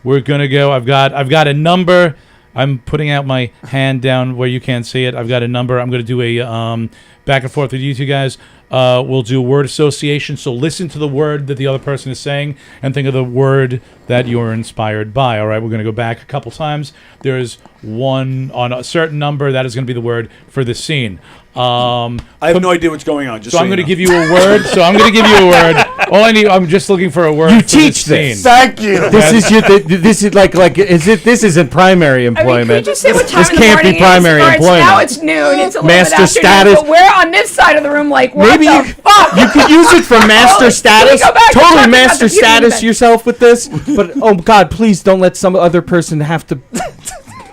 We're gonna go. I've got a number. I'm putting out my hand down where you can't see it. I've got a number. I'm gonna do a back and forth with you two guys. We'll do word association. So listen to the word that the other person is saying and think of the word that you're inspired by. All right, we're going to go back a couple times. There's one on a certain number. That is going to be the word for this scene. I have no idea what's going on. So I'm going to give you a word. All I need. I'm just looking for a word. You for teach this this. scene. Thank you. This is like this isn't primary employment. Could you just say what time This in the can't morning be primary it is? Or employment. Now it's noon. It's a little Master bit afternoon, status. But we're on this side of the room. Like, what Maybe the fuck? you could use it for master Can status. we go back to talking Totally about master the beauty status event? yourself with this. But oh God, please don't let some other person have to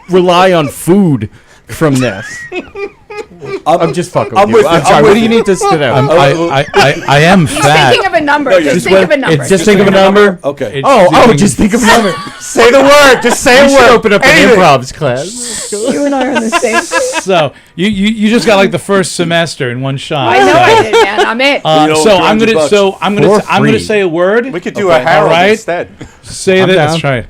rely on food from this. I'm just fucking with I'm you. with I'm you. sorry. I'm What with do you you. need this to do? I am He's fat. thinking of a number. No, just you're- think of a number. Just think of a number. Okay. Just think of a number. Say the word. Just say We a should word. open up an Anything. improvs class. You and I are on the same. So you just got like the first semester in one shot. I know so. I did, man. I'm it. So I'm gonna say a word. We could do a Harold all right? instead. Say I'm this. down. Let's try it.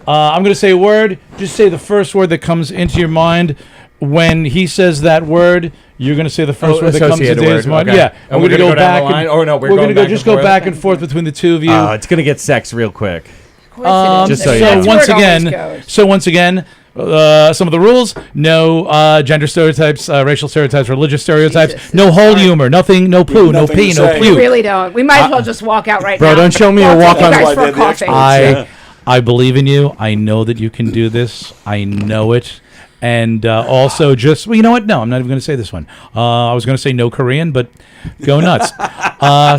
I'm gonna say a word. Just say the first word that comes into your mind. When he says that word, you're gonna say the first word that comes into his mind. Okay. Yeah, And we're gonna go back. down the line? Oh no, we're gonna going go. back Just and go forth? back and forth between the two of you. It's gonna get sex real quick. Just so you know. once again, some of the rules: no gender stereotypes, racial stereotypes, religious stereotypes, Jesus. no hole humor, nothing, no poo, no Nothing pee, to no say. We puke. really don't. We might as well just walk out right Bro, now. don't show me a Well, walk thank on- you Why guys for they're the coughing. experts. I believe in you. I know that you can do this. I know it. And also just, well, you know what? No, I'm not even going to say this one. I was going to say no Korean, but go nuts.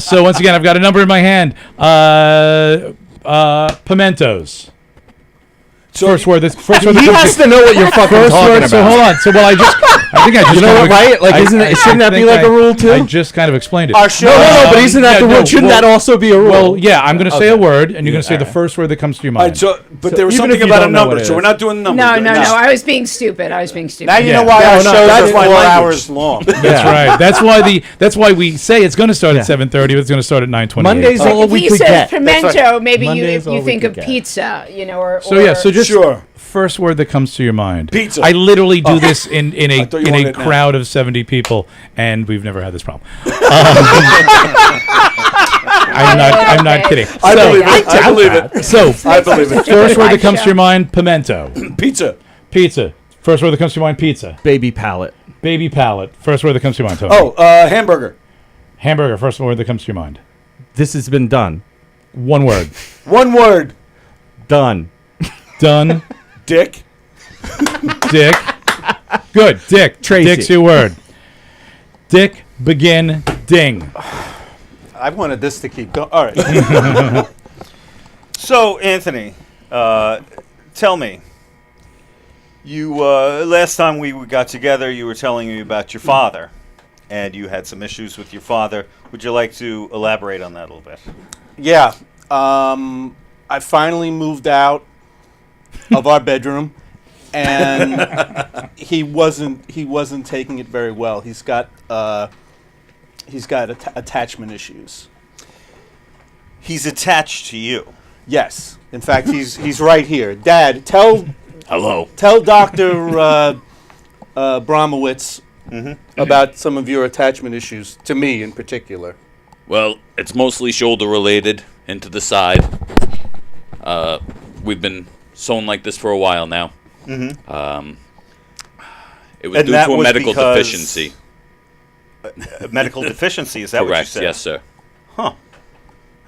So once again, I've got a number in my hand. Pimentos. First word. He has to know what you're fucking first talking word. about. So hold on. So I think I just You know kind what, of- right? Like, shouldn't that be think like a rule too? I just kind of explained it. Our show. No, but isn't that the rule? Shouldn't that also be a rule? Well, yeah, I'm going to say a word, and you're going to say the alright. first word that comes to your All mind. right, but there was even something if you about a don't know what number, it so we're is. not doing numbers. No. I was being stupid. Now you Yeah. know why our No, shows that's are my 4 language. hours long. That's right. That's why we say it's going to start at 7:30, but it's going to start at 9:28. Mondays Like all if we he could says get. pimento, maybe Monday's all you we think could of get. pizza, or So yeah, so just Sure. first word that comes to your mind. Pizza. I literally do this in I thought you a wanted it now. crowd of 70 people, and we've never had this problem. I'm not kidding. I So- believe it. I believe it. So I believe it. first word that comes to your mind: pimento. Pizza. Pizza. First word that comes to your mind: pizza. Baby palate. Baby palate. First word that comes to your mind: Tony. Oh, hamburger. Hamburger. First word that comes to your mind. This has been done. One word. One word. Done. Done. Dick. Dick. Good. Dick. Tracy. Dick's your word. Dick. Begin. Ding. I wanted this to keep going. All right. So, Anthony, tell me. You last time we got together, you were telling me about your father, and you had some issues with your father. Would you like to elaborate on that a little bit? Yeah. I finally moved out of our bedroom, and he wasn't taking it very well. He's got attachment issues. He's attached to you. Yes. In fact, he's right here. Dad, tell Dr. Bromowitz about some of your attachment issues, to me in particular. Well, it's mostly shoulder related into the side. We've been sewn like this for a while now. Mm-hmm. It was And due that to a was medical because- deficiency. medical deficiency. Is that what you Correct. said? Yes, sir. Huh.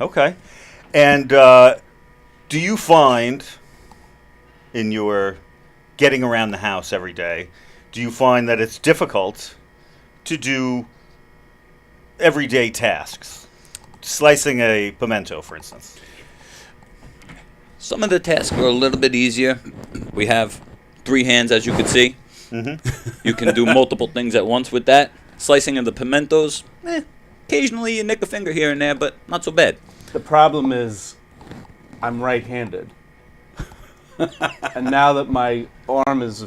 Okay. And do you find in your getting around the house every day, do you find that it's difficult to do everyday tasks? Slicing a pimento, for instance. Some of the tasks are a little bit easier. We have 3 hands, as you can see. Mm-hmm. You can do multiple things at once with that. Slicing of the pimentos, occasionally you nick a finger here and there, but not so bad. The problem is I'm right-handed. And now that my arm is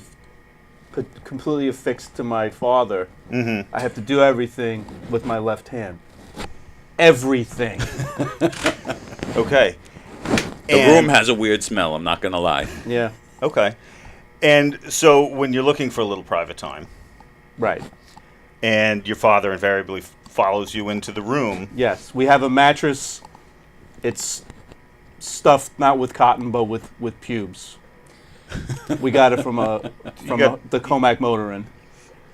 completely affixed to my father, I have to do everything with my left hand. Everything. Okay. The room has a weird smell, I'm not going to lie. Yeah. Okay. And so when you're looking for a little private time. Right. And your father invariably follows you into the room. Yes. We have a mattress. It's stuffed not with cotton, but with pubes. We got it from the Comac Motor Inn.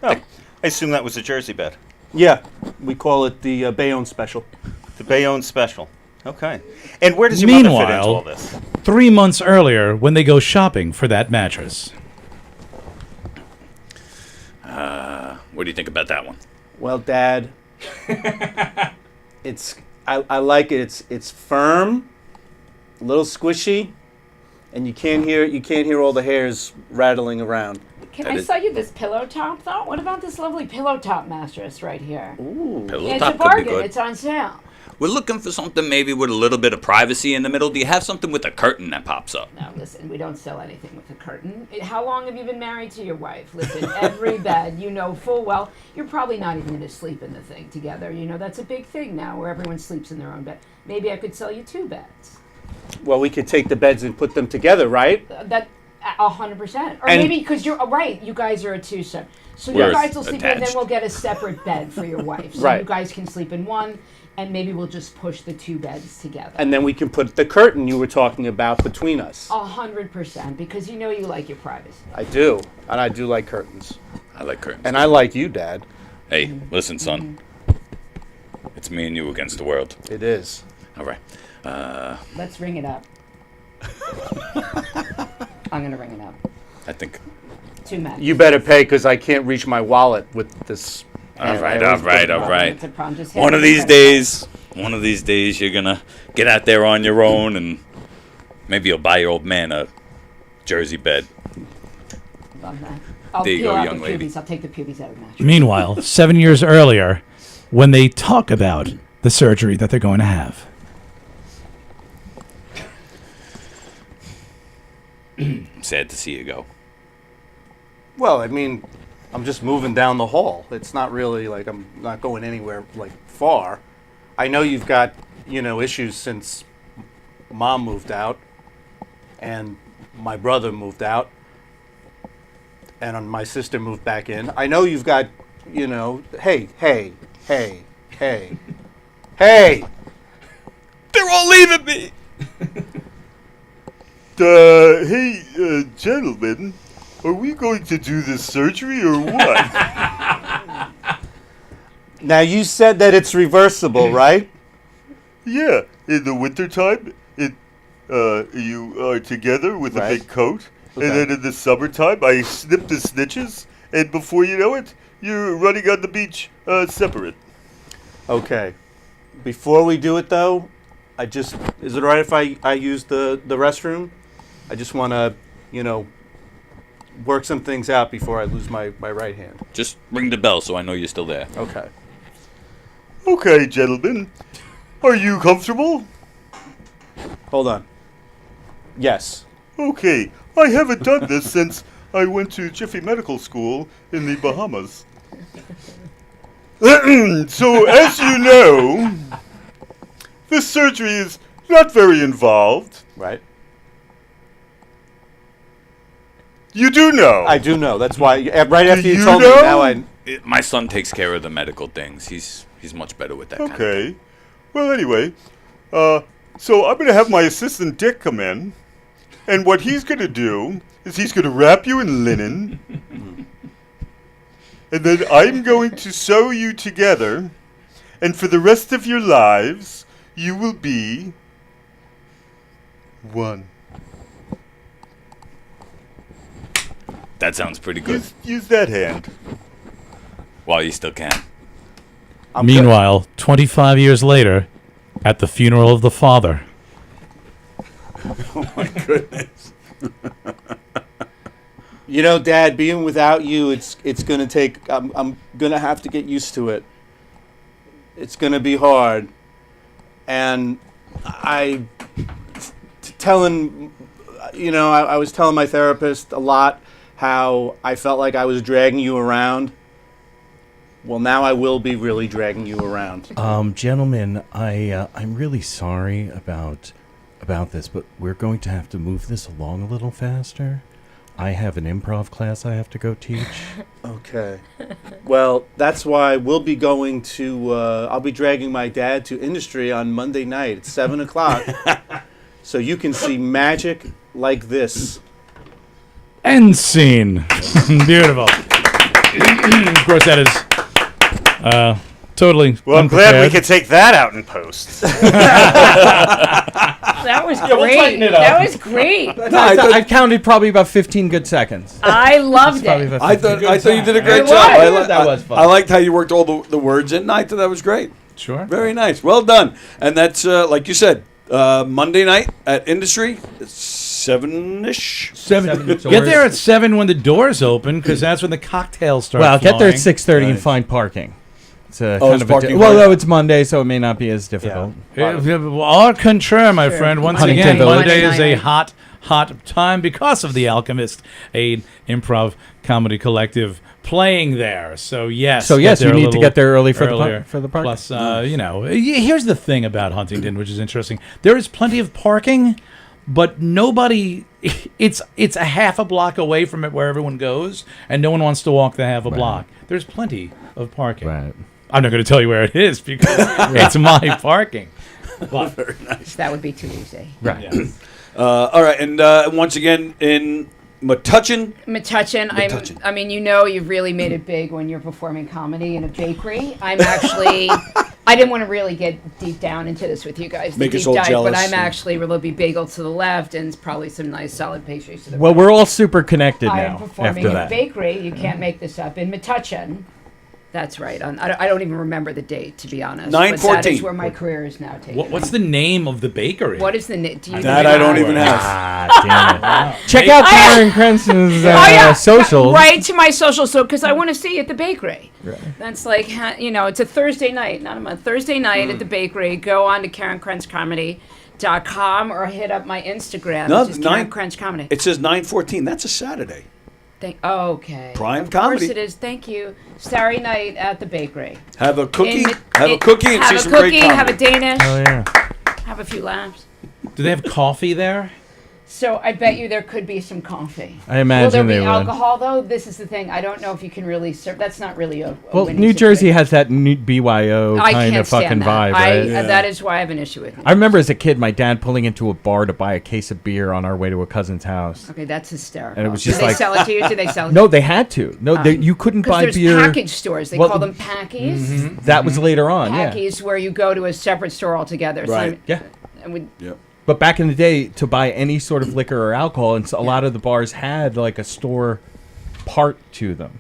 Oh, I assume that was a Jersey bed. Yeah. We call it the Bayonne Special. The Bayonne Special. Okay. And where does your mother fit into all this? 3 months earlier, when they go shopping for that mattress. What do you think about that one? Well, Dad, I like it. It's firm, a little squishy, and you can't hear all the hairs rattling around. Can I sell you this pillow top, though? What about this lovely pillow top mattress right here? Ooh. Pillow Yeah, it's top a could be bargain. good. It's on sale. We're looking for something maybe with a little bit of privacy in the middle. Do you have something with a curtain that pops up? No, listen, we don't sell anything with a curtain. How long have you been married to your wife? Listen, every bed, you know full well, you're probably not even going to sleep in the thing together. You know, that's a big thing now where everyone sleeps in their own bed. Maybe I could sell you 2 beds. Well, we could take the beds and put them together, right? That 100%. Or And- maybe because you're right, you guys are a twosome. So We're you guys will sleep in, and then attached. we'll get a separate bed for your wife. So Right. you guys can sleep in one, and maybe we'll just push the 2 beds together. And then we can put the curtain you were talking about between us. 100%, because you know you like your privacy. I do, and I do like curtains. I like curtains. And I like you, Dad. Hey, listen, son. It's me and you against the world. It is. All right. Let's ring it up. I'm going to ring it up. I think. 2 men. You better pay because I can't reach my wallet with this. All right. It's a problem. Just One of these days, you're gonna get out there on your own, and maybe you'll buy your old man a Jersey bed. Love that. I'll There you peel go, out young the lady. pubies. I'll take the pubies out of the mattress. Meanwhile, 7 years earlier, when they talk about the surgery that they're going to have. I'm sad to see you go. Well, I mean, I'm just moving down the hall. It's not really like I'm not going anywhere like far. I know you've got, issues since Mom moved out and my brother moved out and my sister moved back in. I know you've got, hey. They're all leaving me. Hey, gentlemen, are we going to do this surgery or what? Now, you said that it's reversible, right? Yeah, in the wintertime, you are together with a big coat, Okay. and then in the summertime, I snip the snitches, and before you know it, you're running on the beach separate. Okay. Before we do it, though, is it all right if I use the restroom? I just want to, work some things out before I lose my right hand. Just ring the bell so I know you're still there. Okay. Okay, gentlemen. Are you comfortable? Hold on. Yes. Okay. I haven't done this since I went to Jiffy Medical School in the Bahamas. So, as you know, this surgery is not very involved. Right. You do know. I do know. That's why, right after you you told know? me, now I... My son takes care of the medical things. He's much better with that kind of thing. Okay. Well, anyway, so I'm going to have my assistant Dick come in, and what he's going to do is he's going to wrap you in linen, and then I'm going to sew you together, and for the rest of your lives, you will be one. That sounds pretty good. Use that hand. While you still can. Meanwhile, 25 years later, at the funeral of the father. Oh my goodness. You know, Dad, being without you, it's gonna take. I'm gonna have to get used to it. It's gonna be hard, and I was telling my therapist a lot how I felt like I was dragging you around. Well, now I will be really dragging you around. Gentlemen, I'm really sorry about this, but we're going to have to move this along a little faster. I have an improv class I have to go teach. Okay. Well, that's why we'll be going to. I'll be dragging my dad to Industry on Monday night at 7:00, so you can see magic like this. End scene. Beautiful. Of course, that is totally. Well, I'm glad we could take that out in post. That was we'll great. tighten it up. That was great. I counted probably about 15 good seconds. I loved Probably it. about I 15 thought good you did a seconds. great It job. was. That was fun. I liked how you worked all the words in. I thought that was great. Sure. Very nice. Well done. And that's like you said, Monday night at Industry, 7-ish. 7. Get there at 7 when the doors open, because that's when the cocktails start. Well, get there at flowing. 6:30 and find parking. It's it's kind of parking well, right though now. it's Monday, so it may not be as difficult. Au contraire, my friend. Once again, Huntington Monday Village. is a hot time because of the Alchemist, a improv comedy collective playing there. So yes, So, yes, get there you a need to little get there early for the earlier. for the park. Plus, here's the thing about Huntington, which is interesting. There is plenty of parking, but nobody. It's a half a block away from it where everyone goes, and no one wants to walk the half a block. There's plenty of parking. Right. I'm not going to tell you where it is because it's my parking. But Very nice. That would be too easy. Right. yeah. All right, and once again in Metuchen. Metuchen, I mean, you've really made it big when you're performing comedy in a bakery. I'm actually, I didn't want to really get deep down into this with you guys, Make the us deep all dive, jealous. but I'm actually will be bagel to the left and probably some nice solid pastries to the Well, right. we're all super connected I am now performing after in a that. bakery. You can't make this up in Metuchen. That's right. I don't even remember the date, to be honest. But that 9/14. is where my career is now taken. What's the name of the bakery? What is the name? Do you That know? I don't even have. Damn it. Check out Karen Krentz's socials. Right to my social, so because I want to see you at the bakery. Right. That's like, it's a Thursday night, not a month. Thursday night at the bakery. Go on to KarenKrentzComedy.com or hit up my Instagram. No, which is Karen Krentz Comedy. It says 9/14. That's a Saturday. Okay. Prime of comedy. Of course it is. Thank you. Saturday night at the bakery. Have a cookie. And See some great comedy. Have a Danish. Oh yeah. Have a few laughs. Do they have coffee there? So I bet you there could be some coffee. I imagine Will there they be would. alcohol though? This is the thing. I don't know if you can really serve. That's not really a Well, winning New Jersey situation. has that new BYO I kind can't of fucking stand that. vibe, right? That is why I have an issue with it. I remember as a kid, my dad pulling into a bar to buy a case of beer on our way to a cousin's house. Okay, that's hysterical. And it was just Do like- they sell it to you? Do they sell it? No, they had to. No, you couldn't buy there's beer. package stores. They Well, call them packies. That was later on, yeah. Packies where you go to a separate store altogether. Right. Yeah. And we, Yep. But back in the day, to buy any sort of liquor or alcohol, and so a lot of the bars had like a store part to them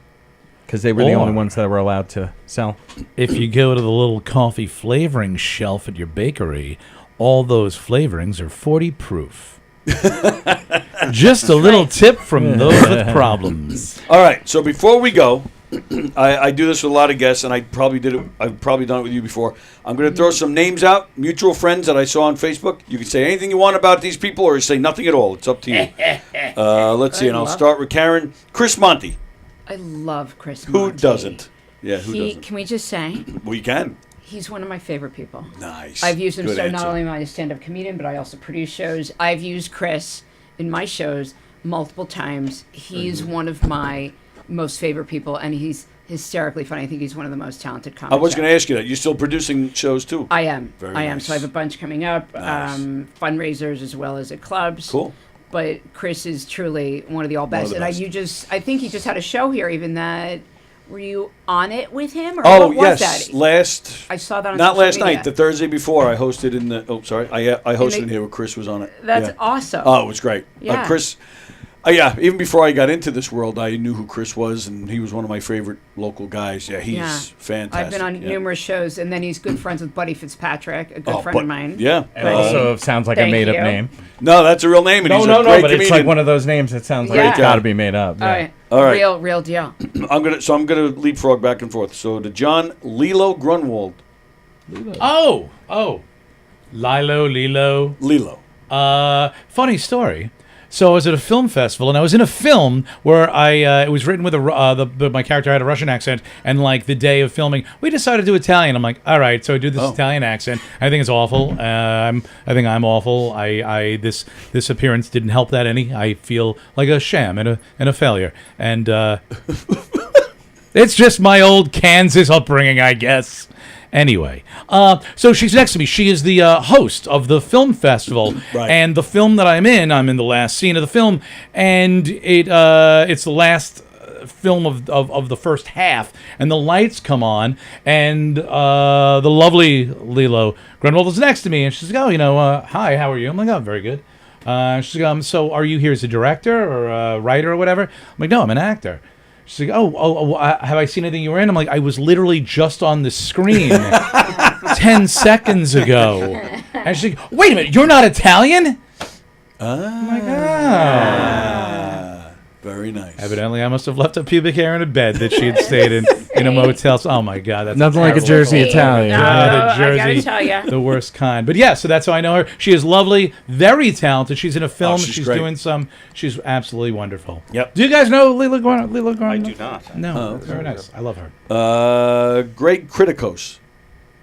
because they were the only ones that were allowed to sell. If you go to the little coffee flavoring shelf at your bakery, all those flavorings are 40 proof. Just a little tip from those with problems. All right. So before we go, I do this with a lot of guests, and I've probably done it with you before. I'm going to throw some names out, mutual friends that I saw on Facebook. You can say anything you want about these people, or say nothing at all. It's up to you. Let's see, and I'll start with Karen. Chris Monty. I love Chris Who Monty. doesn't? Yeah, who doesn't? Can we just say? We can. He's one of my favorite people. Nice. I've used him Good not answer. only am I a stand-up comedian, but I also produce shows. I've used Chris in my shows multiple times. He's one of my most favorite people, and he's hysterically funny. I think he's one of the most talented comics. I was going to ask you that. You're still producing shows too? I am. Very I am. nice. So I have a bunch coming up, Nice. fundraisers as well as at clubs. Cool. But Chris is truly one of the all One of best. the And best. I think he just had a show here even that Were you on it with him? Or Oh what was yes, that? last. I saw that on Not social last media. night. The Thursday before, I hosted in the. Oh, sorry. I hosted the- in here where Chris was on it. That's Yeah. awesome. Oh, it was great. Yeah. Chris. Yeah, even before I got into this world, I knew who Chris was, and he was one of my favorite local guys. Yeah, he's fantastic. I've been on yeah. numerous shows, and then he's good friends with Buddy Fitzpatrick, a good Oh, friend of mine. Yeah. And also sounds like a Thank made-up you. name. No, that's a real name, and No, he's no, a no, great but comedian. it's like one of those names that sounds like Yeah. it's got to be made up. All Yeah. right. All right. Real deal. I'm gonna leapfrog back and forth. So to John Lilo Grunwald. Oh. Lilo. Funny story. So I was at a film festival, and I was in a film where it was written with my character had a Russian accent, and like the day of filming, we decided to do Italian. I'm like, all right, so I do this Italian accent. I think it's awful. I think I'm awful. This appearance didn't help that any. I feel like a sham and a failure, and it's just my old Kansas upbringing, I guess. Anyway, so she's next to me. She is the host of the film festival, Right. and the film that I'm in the last scene of the film, and it's the last film of the first half, and the lights come on, and the lovely Lilo Grunwald is next to me, and she's like, hi, how are you? I'm like, oh, very good. She's like, so are you here as a director or a writer or whatever? I'm like, no, I'm an actor. She's like, have I seen anything you were in? I'm like, I was literally just on the screen 10 seconds ago. And she's like, wait a minute, you're not Italian? I'm like, Very nice. Evidently, I must have left a pubic hair in a bed that she had stayed in a motel. Oh my God, that's Nothing like a terrible. Jersey Italian. No, The I Jersey, gotta tell ya. the worst kind. But yeah, so that's how I know her. She is lovely, very talented. She's in a film. she's great. doing some. She's absolutely wonderful. Yep. Do you guys know Lilo Grunwald? I do not. No, that's very nice. I love her. Greg Kritikos.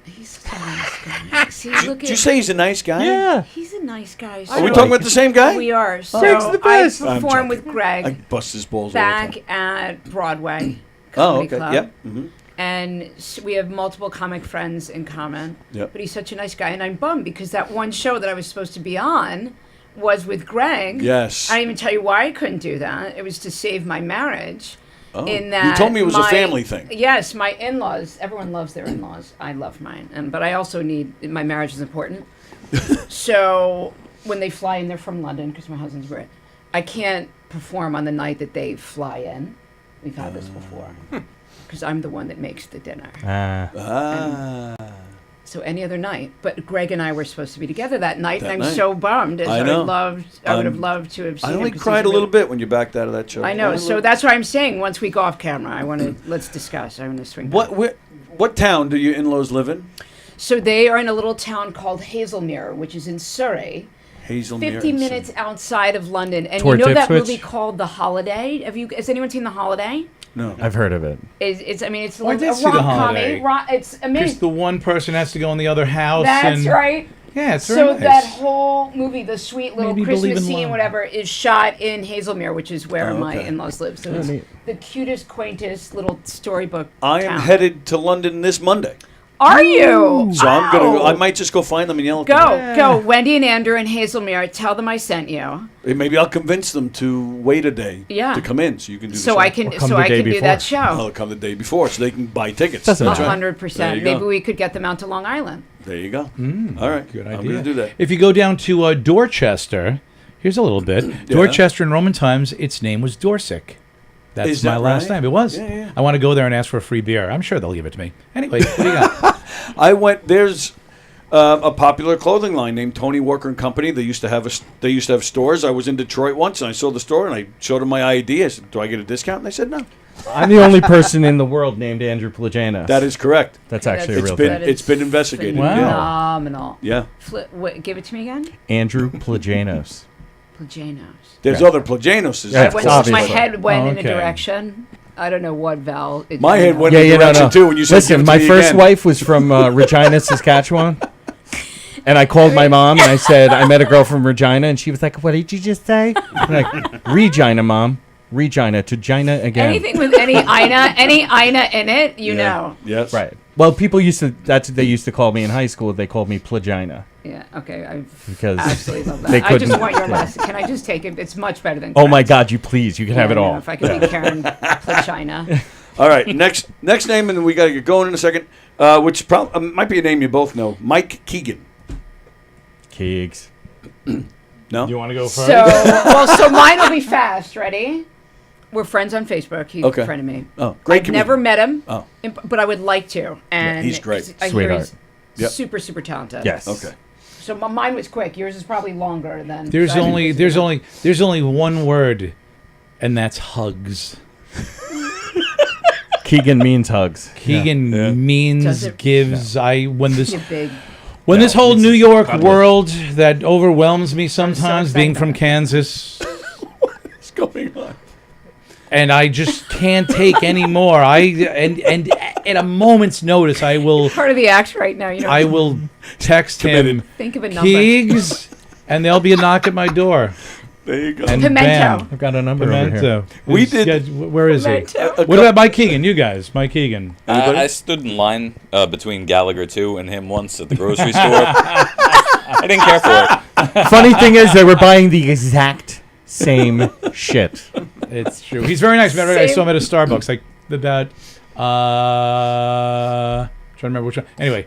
He's such a nice guy. See, look Did you say he's a nice guy? Yeah. He's a nice guy. Are we talking about the same guy? We are. So Greg's the best. I I'm perform with joking. Greg I bust his balls all the time. back at Broadway Oh, Comedy okay. Club. Yep. Mm-hmm. And we have multiple comic friends in common. Yep. But he's such a nice guy, and I'm bummed because that one show that I was supposed to be on was with Greg. Yes. I didn't even tell you why I couldn't do that. It was to save my marriage. Oh. In that You told me it was a my- family thing. Yes, my in-laws. Everyone loves their in-laws. I love mine, but I also need my marriage is important. So when they fly in, they're from London because my husband's Brit. I can't perform on the night that they fly in. We've had this before because I'm the one that makes the dinner. So any other night, but Greg and I were supposed to be together that night, and I'm so bummed. As I know. I would have loved to have seen I him only 'cause cried he's a little bit when you backed out of that show. I know, so that's why I'm saying once we go off camera, I want to let's discuss. I want to swing. back. What town do your in-laws live in? So they are in a little town called Hazelmere, which is in Surrey. Hazelmere. 50 minutes outside of London, and Toward you know that Ipswich? movie called The Holiday. Has anyone seen The Holiday? No. I've heard of it. It's I mean it's Oh, I a did see The Holiday. rom-com. It's Because amazing. the one person has to go in the other house. That's and, right. Yeah, it's So very nice. that whole movie, the sweet little Made me believe Christmas in scene, love. whatever, is shot in Hazelmere, which is where Oh, my okay. in-laws live. So Oh, it's neat. the cutest, quaintest little storybook I am town. headed to London this Monday. Are you? So I'm gonna. Wow. I might just go find them and yell at them. Go. Wendy and Andrew in Hazelmere. Tell them I sent you. Maybe I'll convince them to wait a day Yeah. to come in, so you can do. So the I show. can. Or come So the I day can do before. that show. I'll come the day before, so they can buy tickets. Doesn't That's right. 100%. There you Maybe go. we could get them out to Long Island. There you go. All right. Good I'm idea. gonna do that. If you go down to Dorchester, here's a little bit. Dorchester in Roman times, its name was Dorcic. That's Is my that last right? name. It was. Yeah, yeah. I want to go there and ask for a free beer. I'm sure they'll give it to me. Anyway, what do you got? I went. There's a popular clothing line named Tony Walker and Company. They used to have stores. I was in Detroit once, and I saw the store, and I showed them my ID. I said, "Do I get a discount?" And they said, "No." I'm the only person in the world named Andrew Plagano. That is correct. That's actually a It's real been thing. it's been investigated. Wow. Phenomenal. Yeah. Give it to me again. Andrew Plagianos. Plagianos. There's Yeah. other Plagianoses. Yeah, I went, obviously. my head went in a Okay. direction. I don't know what Val. My head went Yeah, in a yeah, no, direction no. too when you said, Listen, "Give it to my me first again." wife was from Regina, Saskatchewan. And I called my mom and I said, I met a girl from Regina. And she was like, what did you just say? I'm like, Regina, Mom. Regina, to Gina again. Anything with any Ina in it, you know. Yes. Right. Well, people used to, that's what they used to call me in high school. They called me Plagina. Yeah. Okay. I Because absolutely love they that. I just couldn't- want your yeah. lesson. Can I just take it? It's much better than. Oh my Krents. God, you please. You can have it Yeah, all. no, if I could be Karen Plachina. All right, next name, and then we got to get going in a second, which might be a name you both know. Mike Keegan. Keegs. No? You want to go first? So mine will be fast. Ready? We're friends on Facebook. He's a friend of me. Oh, great I've comedian. never met him, Oh. but I would like to. And he's great. I hear Sweetheart. he's super, super talented. Yes. Okay. So mine was quick. Yours is probably longer than. There's only one word, and that's hugs. Keegan means hugs. Keegan means gives. When this You're big. when this whole New York world that overwhelms me sometimes, being from Kansas, What's going on? and I just can't take any more. And at a moment's notice, I will. Part of the act right now. You know. I will text him. Think of a number. Keegs, and there'll be a knock at my door. There you go. And Pimento. bam. I've got a number over Pimento. here. We Who's- did- guys, where is he? Pimento. What about Mike Keegan? You guys, Mike Keegan. I stood in line between Gallagher 2 and him once at the grocery store. I didn't care for it. Funny thing is, they were buying the exact same shit. It's true. He's very nice. Matter of fact, I Same. saw him at a Starbucks like about trying to remember which one. Anyway,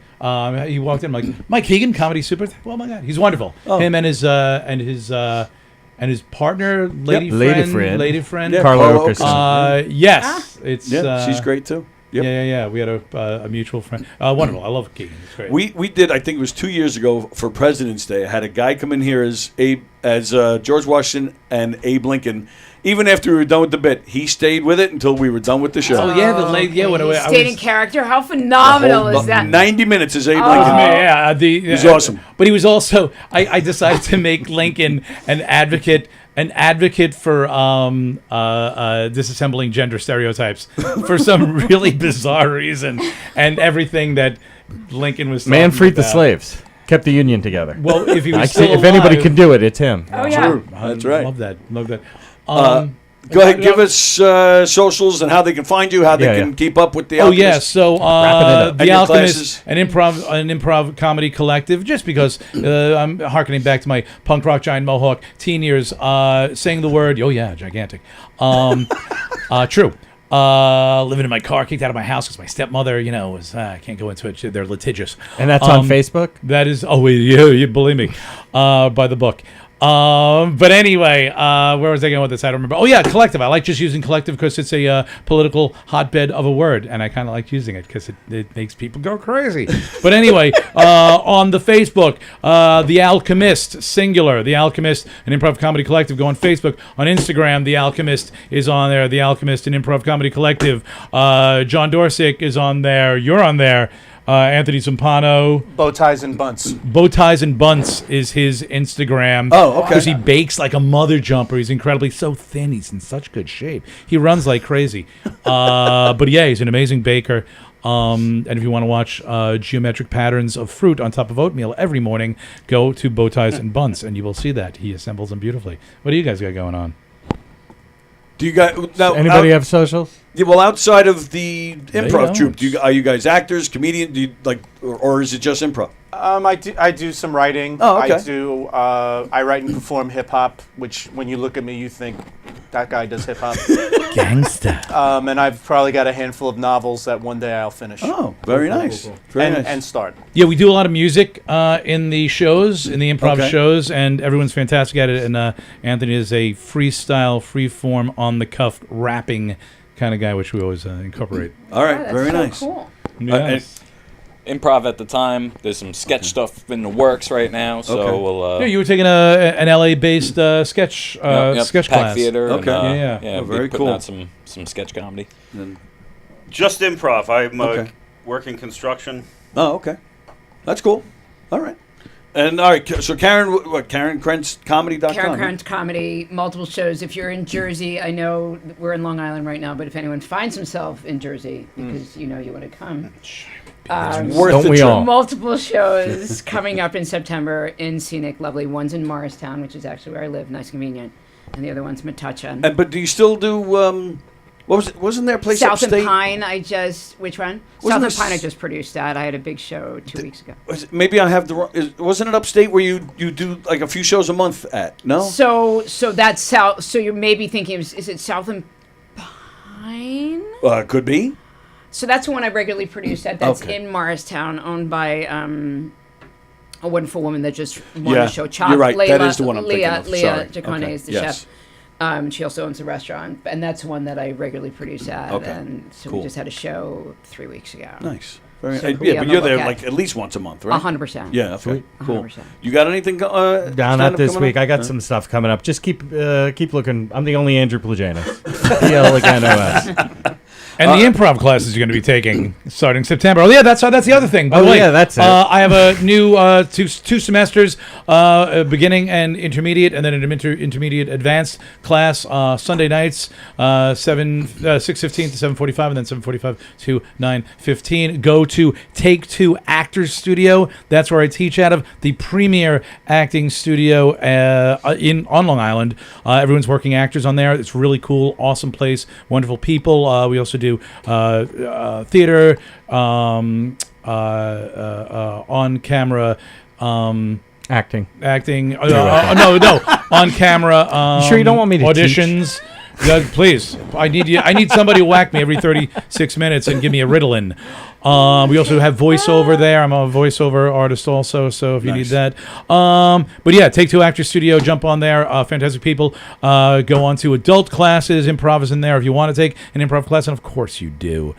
he walked in. I'm like, Mike Keegan, comedy super. Oh my god, he's wonderful. Oh. Him and his partner, lady friend, Yeah, Carla Okerson. yes, it's she's great too. Yep. Yeah. We had a mutual friend. Wonderful. I love Keegan. It's great. We did. I think it was 2 years ago for President's Day. I had a guy come in here as George Washington and Abe Lincoln. Even after we were done with the bit, he stayed with it until we were done with the show. Oh yeah, the lady. Yeah, when He I stayed was in character. How phenomenal is that? 90 minutes is Abe Oh. Lincoln. Yeah, He's awesome. But he was also. I decided to make Lincoln an advocate for disassembling gender stereotypes for some really bizarre reason, and everything that Lincoln was. Man talking freed the about. slaves. Kept the Union together. Well, if he was I still see, if anybody alive- can do it, it's him. Oh yeah. True. That's right. Love that. Go ahead, give us socials and how they can find you, how they can keep up with the Oh Alchemist. yeah, so Wrapping it up. the And your Alchemist, classes. an improv comedy collective. Just because I'm harkening back to my punk rock giant mohawk teen years, saying the word. Oh yeah, gigantic. True. Living in my car, kicked out of my house because my stepmother, was I can't go into it. They're litigious. And that's on Facebook? That is. Oh, you believe me? By the book. But anyway, where was I going with this? I don't remember. Oh yeah, collective. I like just using collective because it's a political hotbed of a word, and I kind of like using it because it makes people go crazy. But anyway, on the Facebook, The Alchemist, singular, The Alchemist, an improv comedy collective. Go on Facebook. On Instagram, The Alchemist is on there. The Alchemist, an improv comedy collective. John Dorcic is on there. You're on there. Anthony Zampano. Bow ties and bunts. Bow ties and bunts is his Instagram. Oh, okay. Because he bakes like a mother jumper. He's incredibly so thin. He's in such good shape. He runs like crazy. But yeah, he's an amazing baker. And if you want to watch geometric patterns of fruit on top of oatmeal every morning, go to Bow Ties and Bunts, and you will see that he assembles them beautifully. What do you guys got going on? Do you guys now? Anybody have socials? Yeah, well, outside of the improv don't. troupe, are you guys actors, comedians? Do you or is it just improv? I do some writing. Oh, okay. I write and perform hip hop, which when you look at me, you think that guy does hip hop. Gangsta. And I've probably got a handful of novels that one day I'll finish. Oh, very nice. Very nice. And start. Yeah, we do a lot of music in the shows, in the improv Okay. shows, and everyone's fantastic at it. And Anthony is a freestyle, free-form, on-the-cuff rapping kind of guy, which we always incorporate. All right, Oh, that's very so nice. Cool. Yes. Improv at the time. There's some sketch stuff in the works right now, so Okay. we'll. Yeah, you were taking an LA-based sketch sketch Pack class. Theater. Okay. And, Yeah. Oh, we're very putting cool. out some sketch comedy. Just improv. I'm Okay. working construction. Oh, okay. That's cool. All right. And all right, so Karen, Karen Krents comedy.com. Karen Krents Comedy, multiple shows. If you're in Jersey, I know we're in Long Island right now, but if anyone finds himself in Jersey, because you want to come. Worth Don't the we trip. all? Multiple shows coming up in September in scenic, lovely. One's in Morristown, which is actually where I live, nice, convenient, and the other one's Metuchen. But do you still do? What was it? Wasn't there a place South upstate? and Pine. Which one? Wasn't South there and Pine. I s- just produced that. I had a big show 2 weeks ago. Maybe I have the wrong. Wasn't it upstate where you do like a few shows a month at? No. So that's South. So you may be thinking, is it South and Shine. Could be. So that's the one I regularly produce at. That's Okay. in Morristown, owned by a wonderful woman that just won the show. You're right. That is the one I'm thinking of. Leah Sorry. Jacone is the chef. She also owns a restaurant, and that's one that I regularly produce at. Okay. And so Cool. we just had a show 3 weeks ago. Nice. So Yeah, be on but the you're there lookout. like at least once a month, right? 100%. Yeah, okay. Sweet. Cool. 100%. You got anything Not this week. I got some stuff coming up. Just keep looking. I'm the only Andrew Plajanis. PLANOS. And the improv classes you're going to be taking starting September. Oh yeah, that's the other thing. By the way, yeah, that's it. I have a new two semesters, beginning and intermediate, and then an intermediate advanced class. Sunday nights, 6:15 to 7:45, and then 7:45 to 9:15. Go to Take Two Actors Studio. That's where I teach out of, the premier acting studio on Long Island. Everyone's working actors on there. It's really cool, awesome place, wonderful people. We also do theater, on camera, acting. No, on camera. You sure you don't want me to auditions? Yeah, please, I need somebody to whack me every 36 minutes and give me a Ritalin. We also have voiceover there. I'm a voiceover artist also, so if you need that. But yeah, Take Two Actors Studio. Jump on there. Fantastic people. Go on to adult classes. Improv is in there if you want to take an improv class, and of course you do.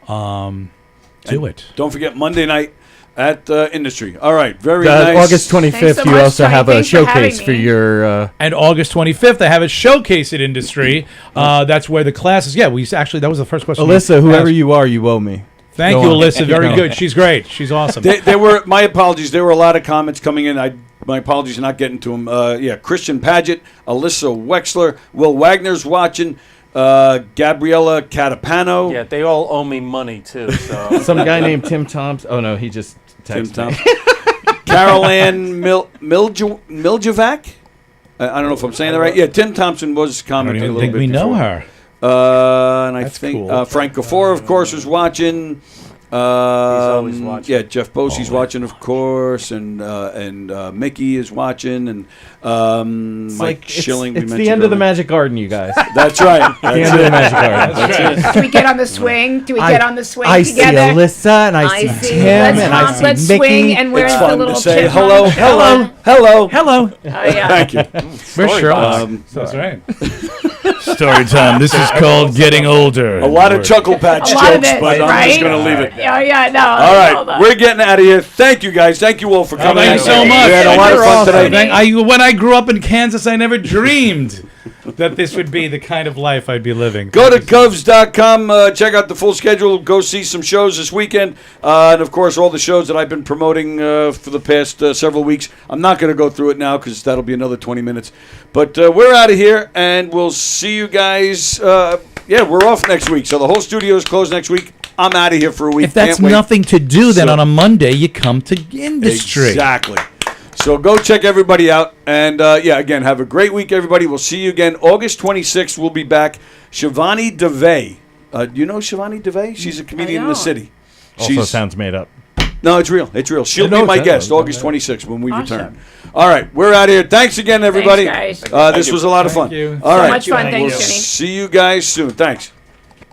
Do it. Don't forget Monday night at Industry. All right, very nice. August 25th, you also have a showcase for your... And August 25th, I have a showcase at Industry. That's where the classes... Yeah, that was the first question. Alyssa, whoever you are, you owe me. Thank you, Alyssa. Very good. She's great. She's awesome. There were, my apologies, there were a lot of comments coming in. My apologies for not getting to them. Christian Paget, Alyssa Wexler, Will Wagner's watching, Gabriella Catapano. Yeah, they all owe me money too. So Some guy named Tim Thompson. Oh, no, he just texted me. Carol Ann Miljevac. I don't know if I'm saying that right. Yeah, Tim Thompson was commenting a little bit. We know before. her. And I That's think cool. Frank Gafor, of course, was watching. He's always watching. Yeah, Jeff Bosey's watching, of course, and Mickey is watching, and Mike Schilling. It's the end of the Magic Garden, you guys. That's right. The end of the Magic Garden. That's it. Do we get on the swing? Do we get on the swing I together? see Alyssa, and I see Tim, and I see let's Mickey. swing, and where's It's the fun little to say chipmunk? hello. Oh, yeah. Thank you. We're Sherlock. That's right. Story time. This is called Getting Older. A lot of Chuckle Patch A lot of jokes, it, but I'm right? just going to leave it. Yeah, no. All right, we're getting out of here. Thank you, guys. Thank you all for coming. Thank you so much. We had a lot of fun today. When I grew up in Kansas, I never dreamed that this would be the kind of life I'd be living. Go to govs.com, check out the full schedule, go see some shows this weekend, and of course all the shows that I've been promoting for the past several weeks. I'm not going to go through it now because that'll be another 20 minutes. But we're out of here, and we'll see you guys. We're off next week, so the whole studio is closed next week. I'm out of here for a week. If that's Can't wait. nothing to do, then on a Monday you come to Industry. Exactly. So go check everybody out. And, again, have a great week, everybody. We'll see you again. August 26th, we'll be back. Shivani DeVay. You know Shivani DeVay? She's a comedian in the city. Also sounds made up. No, it's real. It's real. She'll be my guest August 26th when we Awesome. return. All right. We're out of here. Thanks again, everybody. Thanks, guys. This was a lot of fun. you. All So right. much fun. We'll Thanks, Jimmy. see you guys soon. Thanks.